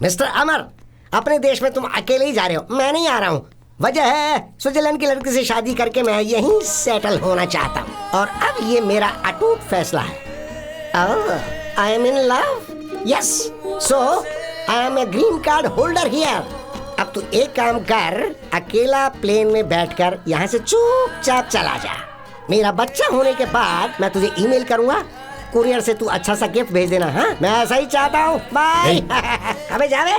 Mister Amar, अपने देश में तुम अकेले ही जा रहे हो, मैं नहीं आ रहा हूँ। वजह है स्विट्जरलैंड की लड़की से शादी करके मैं यहीं सेटल होना चाहता हूँ, और अब ये मेरा अटूट फैसला है। I am in love, yes, so I am a green card holder here. अब तू एक काम कर, अकेला प्लेन में बैठकर यहाँ से चुपचाप चला जा। मेरा बच्चा होने के बाद मैं तुझे ईमेल करूंगा, कुरियर से तू अच्छा सा गिफ्ट भेज देना। हाँ, मैं ऐसा ही चाहता हूँ। बाय। अबे जावे।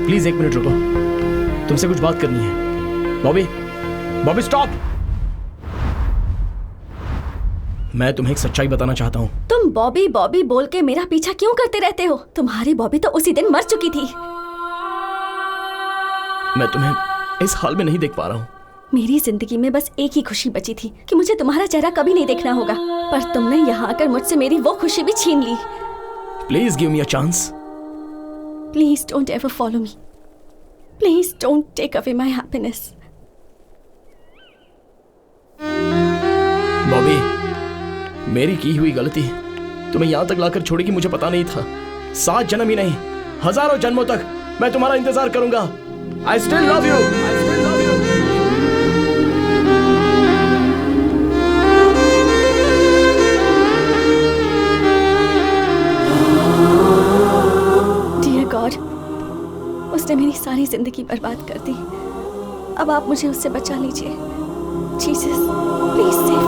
प्लीज एक मिनट रुको, तुमसे कुछ बात करनी है। बॉबी, बॉबी स्टॉप। मैं तुम्हें एक सच्चाई बताना चाहता हूँ। तुम बॉबी बॉबी बोल के मेरा पीछा क्यों करते रहते हो? तुम्हारी बॉबी तो उसी दिन मर चुकी थी। मैं तुम्हें इस हाल में नहीं देख पा रहा हूँ। मेरी जिंदगी में बस एक ही खुशी बची थी कि मुझे तुम्हारा चेहरा कभी नहीं देखना होगा, पर तुमने यहाँ आकर मुझसे मेरी वो खुशी भी छीन ली। Please give me a chance. Please don't ever follow me. Please don't take away my happiness. Bobby, मेरी की हुई गलती तुम्हें यहाँ तक लाकर छोड़ेगी मुझे पता नहीं था। 7 जन्म ही नहीं, हजारों जन्मों तक मैं तुम्हारा इंतजार करूंगा। I still love you. I still love you. God, उसने मेरी सारी जिंदगी बर्बाद कर दी। अब आप मुझे उससे बचा लीजिए। जीसस, प्लीज सेव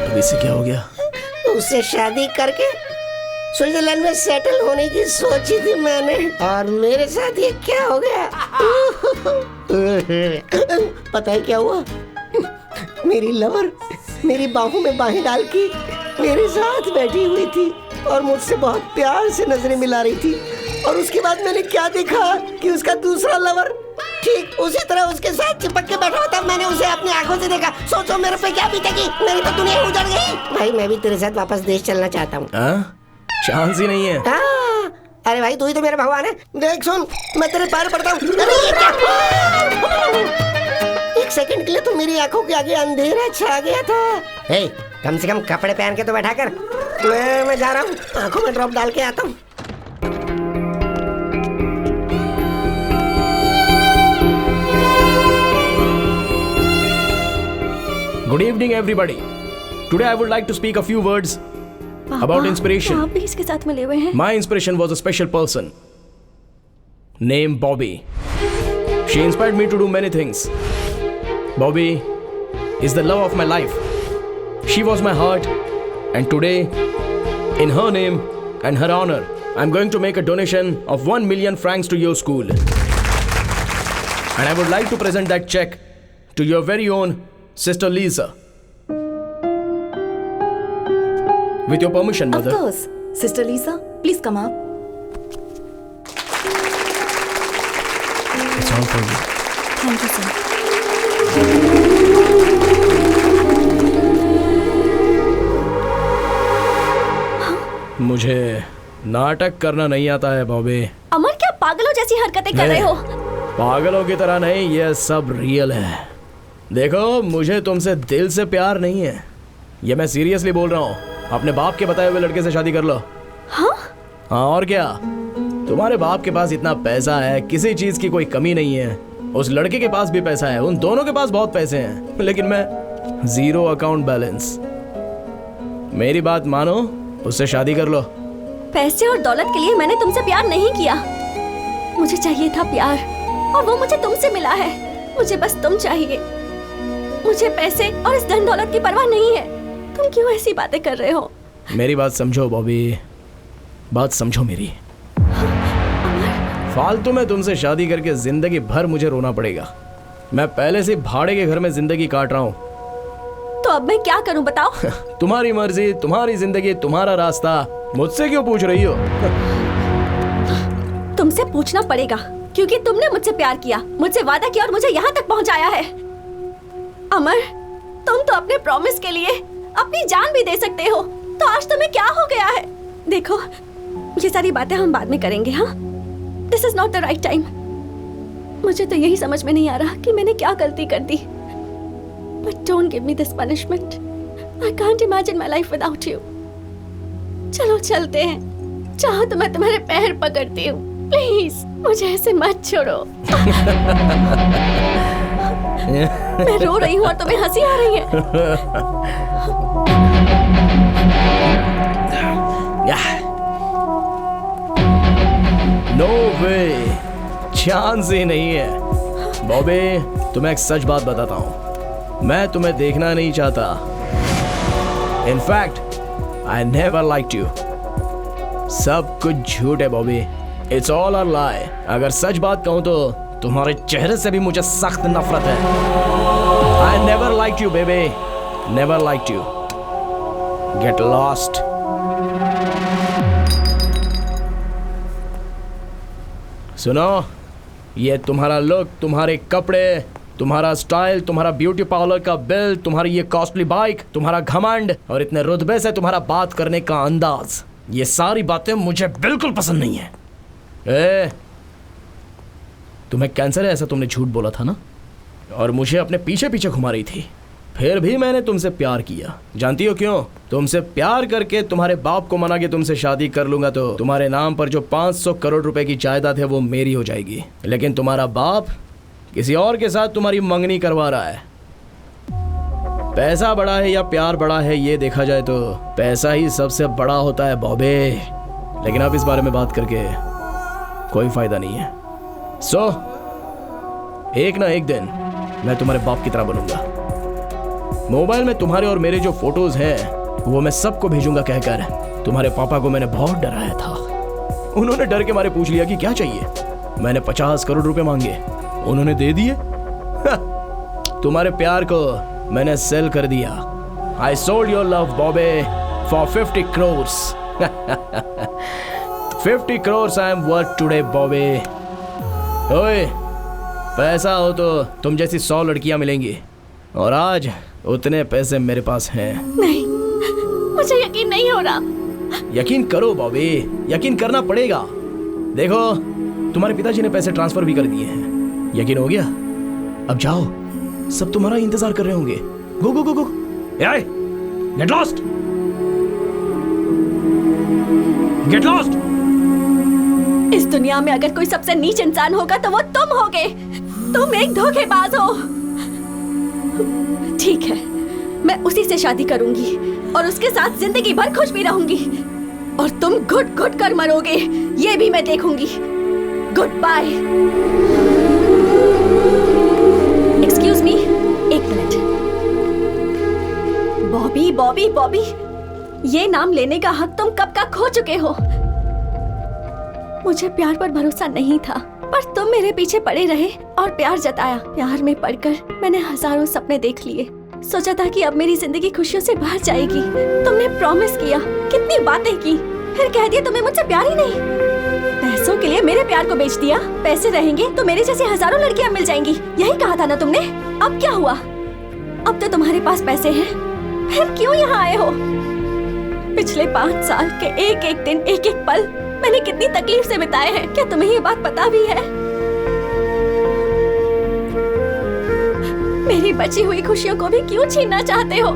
अभी से क्या हो गया? उससे शादी करके स्विट्जरलैंड में सेटल होने की सोची थी मैंने, और मेरे साथ ये क्या हो गया? पता है क्या हुआ? मेरी लवर मेरी बाहों में बाहें डाल के मेरे साथ बैठी हुई थी और मुझसे बहुत प्यार से नजरें मिला रही थी, और उसके बाद मैंने क्या देखा कि उसका दूसरा लवर ठीक उसी तरह उसके साथ चिपक के बैठा होता। मैंने उसे अपनी आंखों से देखा। सोचो मेरे पे क्या बीतेगी। मेरी तो दुनिया उजड़ गई। भाई, मैं भी तेरे साथ वापस देश चलना चाहता हूँ। चांस ही नहीं है। अरे भाई, तू ही तो मेरा भगवान है। देख सुन, मैं तेरे पैर पड़ता हूँ। एक सेकंड के लिए तो मेरी आंखों के आगे अंधेरा छा गया था। हे, कम से कम कपड़े पहन के तो बैठा कर। मैं जा रहा हूँ, आंखों में ड्रॉप डाल के आता हूँ। Good evening, everybody. Today I would like to speak a few words about inspiration. आप भी इसके साथ मिले हुए हैं? My inspiration was a special person named Bobby. She inspired me to do many things. Bobby is the love of my life. She was my heart, and today, in her name and her honor, I'm going to make a donation of 1 million francs to your school. And I would like to present that check to your very own Sister Lisa. With your permission, Mother. Of course. Sister Lisa, please come up. It's all for you. Thank you, sir. मुझे नाटक करना नहीं आता है बॉबी। अमर, क्या पागलों जैसी हरकतें कर रहे हो? पागलों की तरह नहीं, ये सब रियल है। देखो, मुझे तुमसे दिल से प्यार नहीं है, ये मैं सीरियसली बोल रहा हूँ। अपने बाप के बताए हुए लड़के से शादी कर लो। हाँ? हाँ, और क्या? तुम्हारे बाप के पास इतना पैसा है, किसी चीज की कोई कमी नहीं है। उस लड़के के पास भी पैसा है, उन दोनों के पास बहुत पैसे हैं, लेकिन मैं 0 अकाउंट बैलेंस। मेरी बात मानो, उससे शादी कर लो। पैसे और दौलत के लिए मैंने तुमसे प्यार नहीं किया। मुझे चाहिए था प्यार, और वो मुझे तुमसे मिला है। मुझे बस तुम चाहिए। मुझे पैसे और इस धन दौलत की परवाह नहीं है। तुम क्यों ऐसी बातें कर रहे हो? मेरी बात समझो बॉबी, बात समझो मेरी। फालतू में तुमसे शादी करके जिंदगी भर मुझे रोना पड़ेगा। मैं पहले से भाड़े के घर में जिंदगी काट रहा हूँ। तो अब मैं क्या करूं बताओ? तुम्हारी मर्जी, तुम्हारी जिंदगी, तुम्हारा रास्ता, मुझसे क्यों पूछ रही हो? तुमसे पूछना पड़ेगा क्योंकि तुमने मुझसे प्यार किया, मुझसे वादा किया और मुझे यहाँ तक पहुँचाया है। अमर, तुम तो अपने प्रॉमिस के लिए अपनी जान भी दे सकते हो, तो आज तुम्हें क्या हो गया है? देखो, ये सारी बातें हम बाद में करेंगे। हाँ, this is not the right time. मुझे तो यही समझ में नहीं आ रहा कि मैंने क्या गलती कर दी। But don't give me this punishment. I can't imagine my life without you. चलो चलते हैं। चाहो तो मैं तुम्हारे पैर पकड़ती हूँ। प्लीज मुझे ऐसे मत छोड़ो। मैं रो रही हूँ और तुम्हें हंसी आ रही है। No way, चांस ही नहीं है। बॉबी, तुम्हें एक सच बात बताता हूँ, मैं तुम्हें देखना नहीं चाहता। In fact I never liked you. सब कुछ झूठ है बॉबी, इट्स ऑल अ लाई। अगर सच बात कहूं तो तुम्हारे चेहरे से भी मुझे सख्त नफरत है। I never liked you baby, never liked you. Get lost. सुनो, ये तुम्हारा लुक, तुम्हारे कपड़े, तुम्हारा स्टाइल, तुम्हारा ब्यूटी पार्लर का बिल, तुम्हारी ये कॉस्टली बाइक, तुम्हारा घमंड और इतने रुतबे से तुम्हारा बात करने का अंदाज, ये सारी बातें मुझे बिल्कुल पसंद नहीं है। ए, तुम्हें कैंसर है ऐसा तुमने झूठ बोला था ना, और मुझे अपने पीछे पीछे घुमा रही थी। फिर भी मैंने तुमसे प्यार किया। जानती हो क्यों? तुमसे प्यार करके तुम्हारे बाप को मना के तुमसे शादी कर लूंगा तो तुम्हारे नाम पर जो 500 करोड़ रुपए की जायदाद है वो मेरी हो जाएगी। लेकिन तुम्हारा बाप किसी और के साथ तुम्हारी मंगनी करवा रहा है। पैसा बड़ा है या प्यार बड़ा है, ये देखा जाए तो पैसा ही सबसे बड़ा होता है बॉबे। लेकिन अब इस बारे में बात करके कोई फायदा नहीं है। सो एक ना एक दिन मैं तुम्हारे बाप की तरह बनूंगा। मोबाइल में तुम्हारे और मेरे जो फोटोज हैं वो मैं सबको भेजूंगा कहकर तुम्हारे पापा को मैंने बहुत डराया था। उन्होंने डर के मारे पूछ लिया कि क्या चाहिए। मैंने 50 करोड़ रुपए मांगे, उन्होंने दे दिए। तुम्हारे प्यार को मैंने सेल कर दिया। I sold your love Bobby for 50 crores। 50 crores I am worth today Bobby. ओए, पैसा हो तो तुम जैसी 100 लड़कियां मिलेंगी, और आज उतने पैसे मेरे पास हैं। नहीं, मुझे यकीन नहीं हो रहा। यकीन करो बॉबी, यकीन करना पड़ेगा। देखो, तुम्हारे पिताजी ने पैसे ट्रांसफर भी कर दिए हैं। यकीन हो गया? अब जाओ, सब तुम्हारा इंतजार कर रहे होंगे। गो गो गो गो, गेट लॉस्ट, गेट लॉस्ट। इस दुनिया में अगर कोई सबसे नीच इंसान होगा तो वो तुम होगे। तुम एक धोखेबाज हो। ठीक है, मैं उसी से शादी करूंगी और उसके साथ जिंदगी भर खुश भी रहूंगी, और तुम घुट घुट कर मरोगे ये भी मैं देखूंगी। Good bye. एक्सक्यूज मी, एक मिनट। बॉबी बॉबी बॉबी, ये नाम लेने का हक तुम कब का खो चुके हो। मुझे प्यार पर भरोसा नहीं था, पर तुम मेरे पीछे पड़े रहे और प्यार जताया। प्यार में पड़कर मैंने हजारों सपने देख लिए। सोचा था कि अब मेरी जिंदगी खुशियों से भर जाएगी। तुमने प्रॉमिस किया, कितनी बातें की, फिर कह दिया तुम्हें मुझसे प्यार ही नहीं। पैसों के लिए मेरे प्यार को बेच दिया। पैसे रहेंगे तो मेरे जैसे हजारों लड़कियां मिल जाएंगी, यही कहा था ना तुमने। अब क्या हुआ? अब तो तुम्हारे पास पैसे हैं, फिर क्यों यहाँ आए हो? पिछले 5 साल के एक एक दिन, एक एक पल मैंने कितनी तकलीफ से बिताए हैं, क्या तुम्हें ये बात पता भी है? मेरी बची हुई खुशियों को भी क्यों छीनना चाहते हो?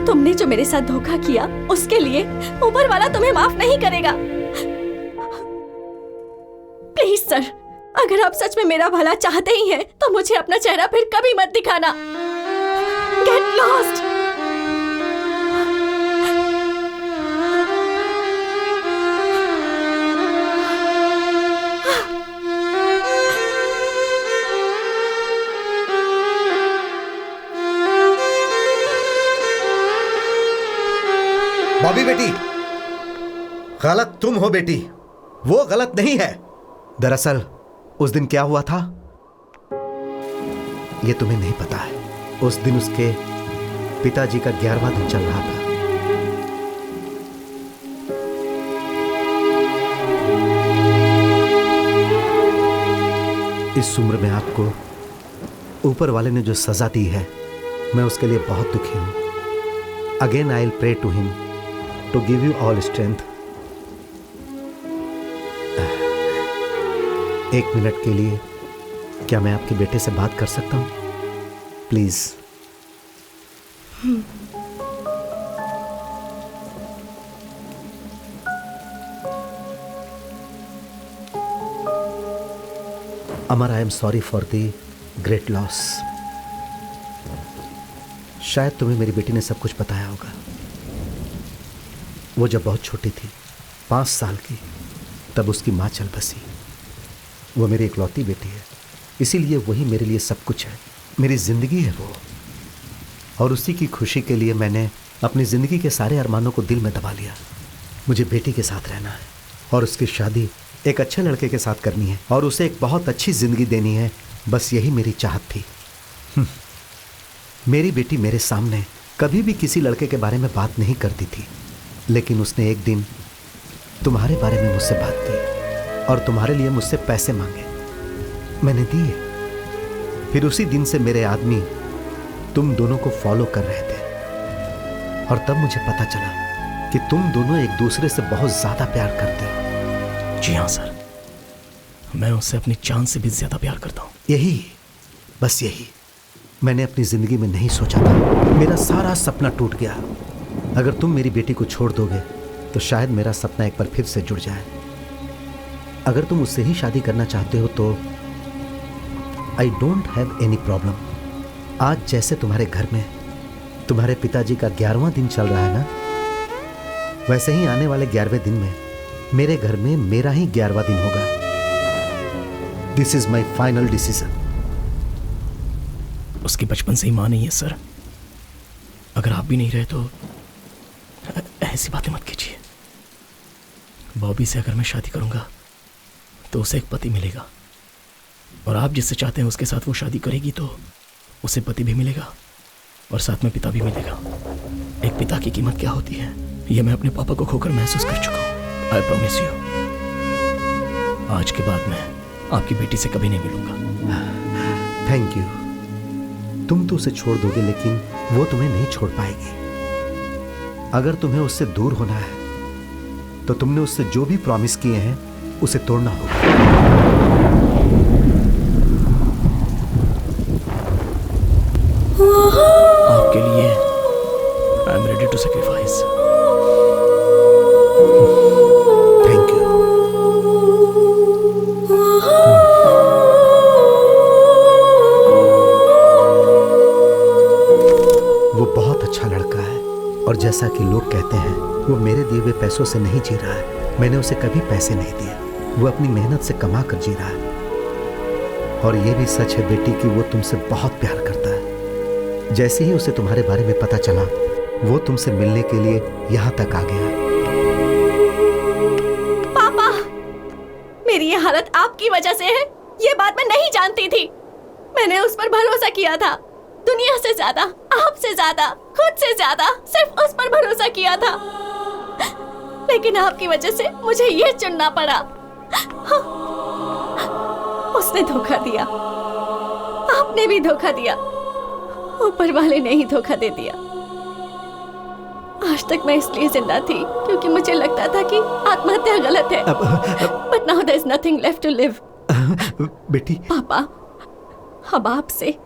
तुमने जो मेरे साथ धोखा किया उसके लिए ऊपर वाला तुम्हें माफ नहीं करेगा। प्लीज सर, अगर आप सच में मेरा भला चाहते ही हैं तो मुझे अपना चेहरा फिर कभी मत दिखाना। Get lost. गलत तुम हो बेटी, वो गलत नहीं है। दरअसल उस दिन क्या हुआ था ये तुम्हें नहीं पता है। उस दिन उसके पिताजी का 11वां दिन चल रहा था। इस उम्र में आपको ऊपर वाले ने जो सजा दी है, मैं उसके लिए बहुत दुखी हूं। Again I will pray to him to give you all strength. एक मिनट के लिए क्या मैं आपके बेटे से बात कर सकता हूं please? Amar, I am sorry for the great loss. शायद तुम्हें मेरी बेटी ने सब कुछ बताया होगा। वो जब बहुत छोटी थी, 5 साल की, तब उसकी माँ चल बसी। वो मेरी इकलौती बेटी है, इसीलिए वही मेरे लिए सब कुछ है, मेरी जिंदगी है वो। और उसी की खुशी के लिए मैंने अपनी जिंदगी के सारे अरमानों को दिल में दबा लिया। मुझे बेटी के साथ रहना है और उसकी शादी एक अच्छे लड़के के साथ करनी है और उसे एक बहुत अच्छी जिंदगी देनी है। बस यही मेरी चाहत थी। मेरी बेटी मेरे सामने कभी भी किसी लड़के के बारे में बात नहीं करती थी, लेकिन उसने एक दिन तुम्हारे बारे में मुझसे बात की और तुम्हारे लिए मुझसे पैसे मांगे। मैंने दिए। फिर उसी दिन से मेरे आदमी तुम दोनों को फॉलो कर रहे थे और तब मुझे पता चला कि तुम दोनों एक दूसरे से बहुत ज्यादा प्यार करते हो। जी हाँ सर, मैं उससे अपनी जान से भी ज्यादा प्यार करता हूँ। यही, बस यही मैंने अपनी जिंदगी में नहीं सोचा था। मेरा सारा सपना टूट गया। अगर तुम मेरी बेटी को छोड़ दोगे तो शायद मेरा सपना एक बार फिर से जुड़ जाए। अगर तुम उससे ही शादी करना चाहते हो तो आई डोंट हैव एनी प्रॉब्लम। आज जैसे तुम्हारे घर में तुम्हारे पिताजी का 11वां दिन चल रहा है ना, वैसे ही आने वाले 11वें दिन में मेरे घर में मेरा ही 11वां दिन होगा। This is my final decision. उसकी बचपन से ही मां नहीं है सर। अगर आप भी नहीं रहे तो ऐसी बातें मत कीजिए। बॉबी से अगर मैं शादी करूंगा तो उसे एक पति मिलेगा, और आप जिससे चाहते हैं उसके साथ वो शादी करेगी तो उसे पति भी मिलेगा और साथ में पिता भी मिलेगा। एक पिता की कीमत क्या होती है ये मैं अपने पापा को खोकर महसूस कर चुका हूँ। आई प्रॉमिस यू, आज के बाद मैं आपकी बेटी से कभी नहीं मिलूंगा। Thank you. तुम तो उसे छोड़ दोगे लेकिन वो तुम्हें नहीं छोड़ पाएगी। अगर तुम्हें उससे दूर होना है तो तुमने उससे जो भी प्रॉमिस किए हैं उसे तोड़ना होगा। आपके लिए I am ready to sacrifice. Thank you. वो बहुत अच्छा लड़का है और जैसा कि लोग कहते हैं वो मेरे दिए हुए पैसों से नहीं जी रहा है। मैंने उसे कभी पैसे नहीं दिए। वो अपनी मेहनत से कमा कर जी रहा है। और ये भी सच है बेटी कि वो तुमसे बहुत प्यार करता है। जैसे ही उसे तुम्हारे बारे में पता चला वो तुमसे मिलने के लिए यहाँ तक आ गया। पापा, मेरी ये हालत आपकी वजह से है। ये बात मैं नहीं जानती थी। मैंने उस पर भरोसा किया था, दुनिया से ज्यादा, आपसे ज्यादा, खुद से ज्यादा, सिर्फ उस पर भरोसा किया था। लेकिन आपकी वजह से मुझे ये चुनना पड़ा। हाँ, उसने धोखा दिया, आपने भी धोखा दिया, ऊपर वाले ने ही धोखा दे दिया। आज तक मैं इसलिए जिंदा थी क्योंकि मुझे लगता था कि आत्महत्या गलत है। But now there is nothing left to live. बेटी, पापा, अब आपसे,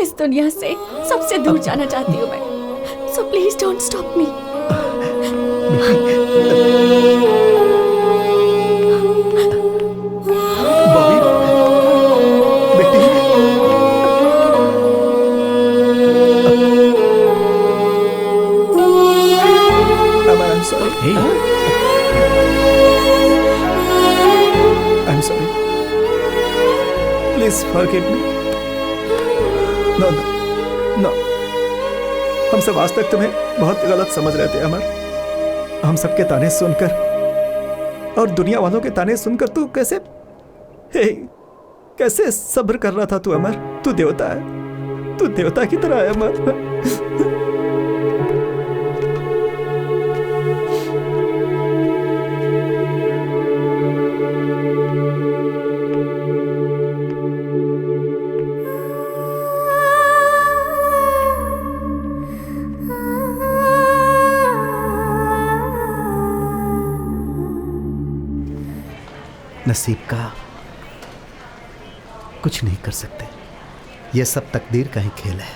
इस दुनिया से सबसे दूर जाना चाहती हूँ मैं। So please don't stop me. Bobby, बेटी, I'm sorry. Hey. I'm sorry. Please forgive me. No, no, no. हम सब आज तक तुम्हें बहुत गलत समझ रहे थे अमर। हम सबके ताने सुनकर और दुनिया वालों के ताने सुनकर तू कैसे सब्र कर रहा था तू अमर? तू देवता है, तू देवता की तरह है अमर। नसीब का कुछ नहीं कर सकते, यह सब तकदीर का ही खेल है।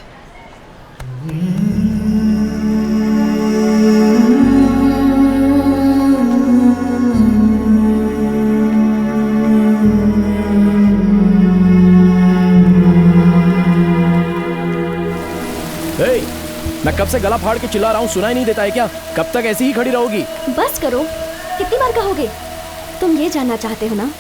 मैं कब से गला फाड़ के चिल्ला रहा हूँ, सुनाई नहीं देता है क्या? कब तक ऐसी ही खड़ी रहोगी? बस करो, कितनी बार कहोगे? तुम ये जानना चाहते हो ना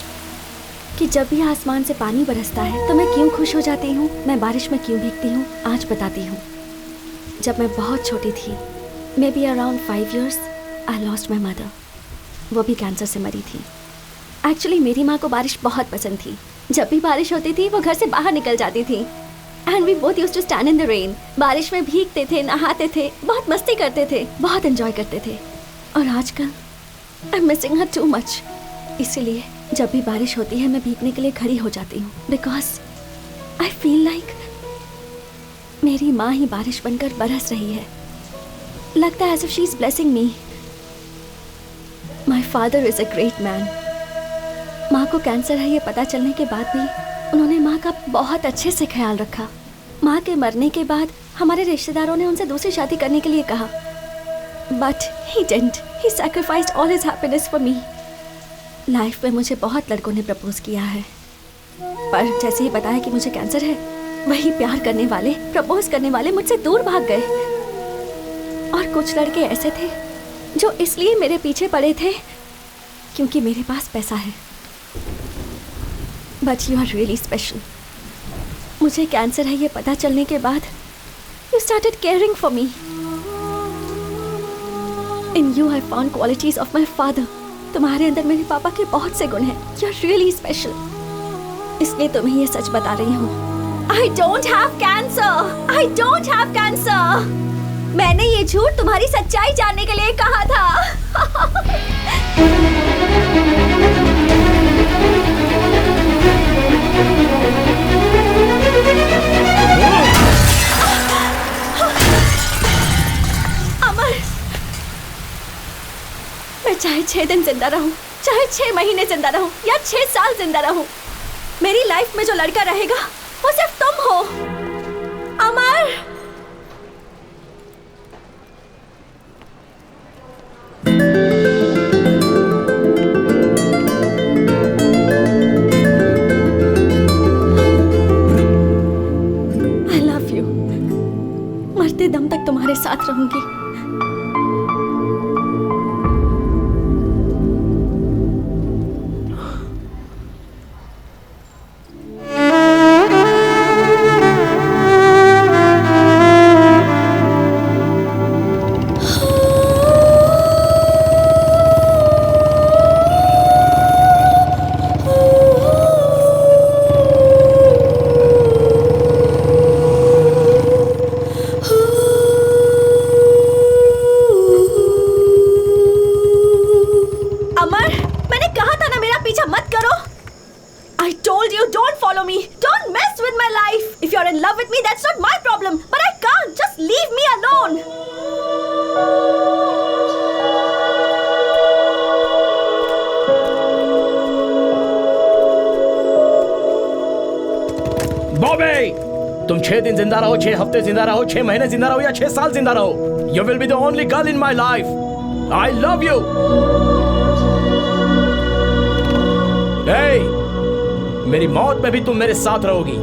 कि जब भी आसमान से पानी बरसता है तो मैं क्यों खुश हो जाती हूँ, मैं बारिश में क्यों भीगती हूँ? आज बताती हूँ। जब मैं बहुत छोटी थी, may be around 5 years, I lost my mother. वो भी कैंसर से मरी थी। एक्चुअली मेरी माँ को बारिश बहुत पसंद थी। जब भी बारिश होती थी वो घर से बाहर निकल जाती थी। And we both used to stand in the rain. बारिश में भीगते थे, नहाते थे, बहुत मस्ती करते थे, बहुत एंजॉय करते थे। और आजकल I am missing her too much. इसीलिए जब भी बारिश होती है मैं भीगने के लिए खड़ी हो जाती हूँ, बिकॉज आई फील लाइक मेरी माँ ही बारिश बनकर बरस रही है। लगता है as if she is blessing me. My father is a great man. माँ को कैंसर है ये पता चलने के बाद भी उन्होंने माँ का बहुत अच्छे से ख्याल रखा। माँ के मरने के बाद हमारे रिश्तेदारों ने उनसे दूसरी शादी करने के लिए कहा, but he didn't. He sacrificed all his happiness for me. Life में मुझे बहुत लड़कों ने प्रपोज किया है, पर जैसे ही बताया कि मुझे कैंसर है, वही प्यार करने वाले, प्रपोज करने वाले मुझसे दूर भाग गए। और कुछ लड़के ऐसे थे जो इसलिए मेरे पीछे पड़े थे क्योंकि मेरे पास पैसा है। But you are really special. मुझे कैंसर है ये पता चलने के बाद you started caring for me. In you I found qualities of my father. तुम्हारे अंदर मेरे पापा के बहुत से गुण हैं। You are really special. इसलिए तुम्हें ये सच बता रही हूँ। I don't have cancer. I don't have cancer. मैंने ये झूठ तुम्हारी सच्चाई जानने के लिए कहा था। अमर, मैं चाहे 6 दिन जिंदा रहूं, चाहे 6 महीने जिंदा रहूं या 6 साल जिंदा रहूं, मेरी लाइफ में जो लड़का रहेगा वो सिर्फ तुम हो। अमर, आई लव यू। मरते दम तक तुम्हारे साथ रहूंगी। तुम 6 दिन जिंदा रहो, 6 हफ्ते जिंदा रहो, 6 महीने जिंदा रहो या 6 साल जिंदा रहो, you will be the only girl in my life. I love you. मेरी मौत में भी तुम मेरे साथ रहोगी।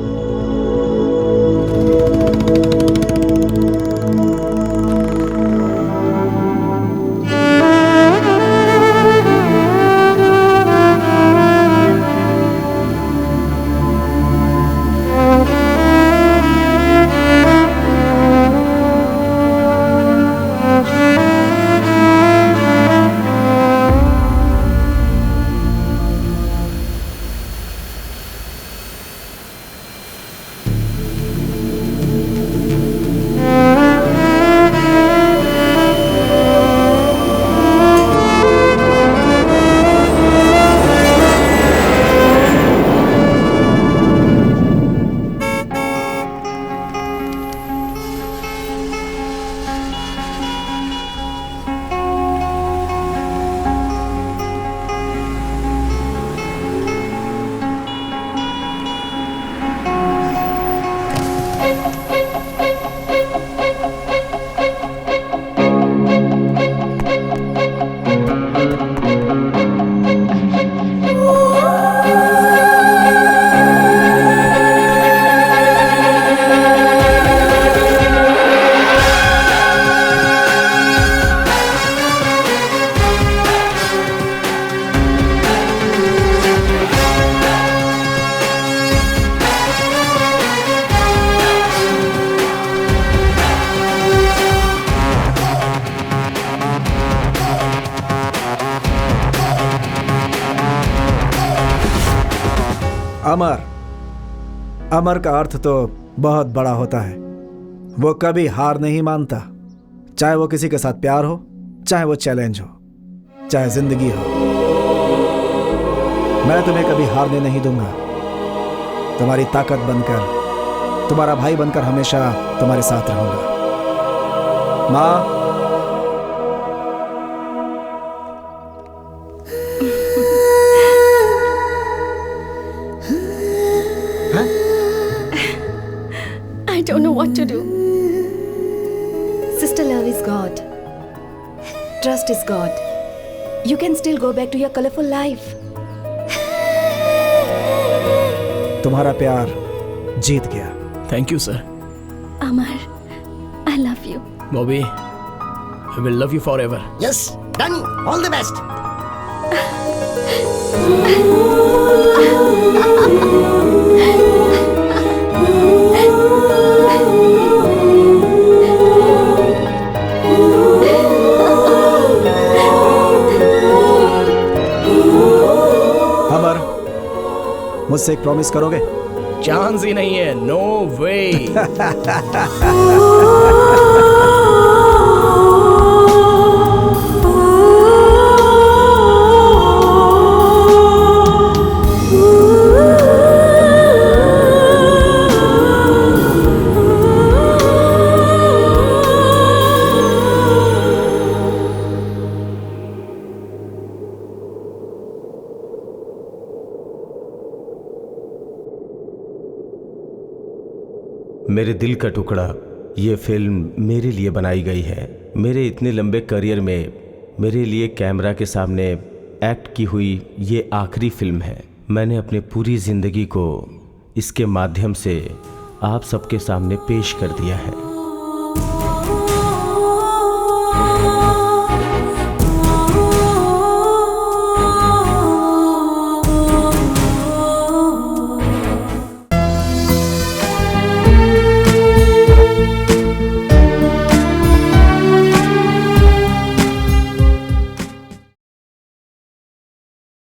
अमर, अमर का अर्थ तो बहुत बड़ा होता है। वो कभी हार नहीं मानता, चाहे वो किसी के साथ प्यार हो, चाहे वो चैलेंज हो, चाहे जिंदगी हो। मैं तुम्हें कभी हारने नहीं दूंगा। तुम्हारी ताकत बनकर, तुम्हारा भाई बनकर हमेशा तुम्हारे साथ रहूंगा। माँ, I don't know what to do. Sister, love is God. Trust is God. You can still go back to your colorful life. तुम्हारा प्यार जीत गया। Thank you sir. Amar, I love you. Bobby, I will love you forever. Yes, done. All the best. अमर, मुझसे एक प्रॉमिस करोगे? चांस ही नहीं है, नो वे। मेरे दिल का टुकड़ा, ये फिल्म मेरे लिए बनाई गई है। मेरे इतने लंबे करियर में मेरे लिए कैमरा के सामने एक्ट की हुई ये आखिरी फिल्म है। मैंने अपनी पूरी ज़िंदगी को इसके माध्यम से आप सबके सामने पेश कर दिया है।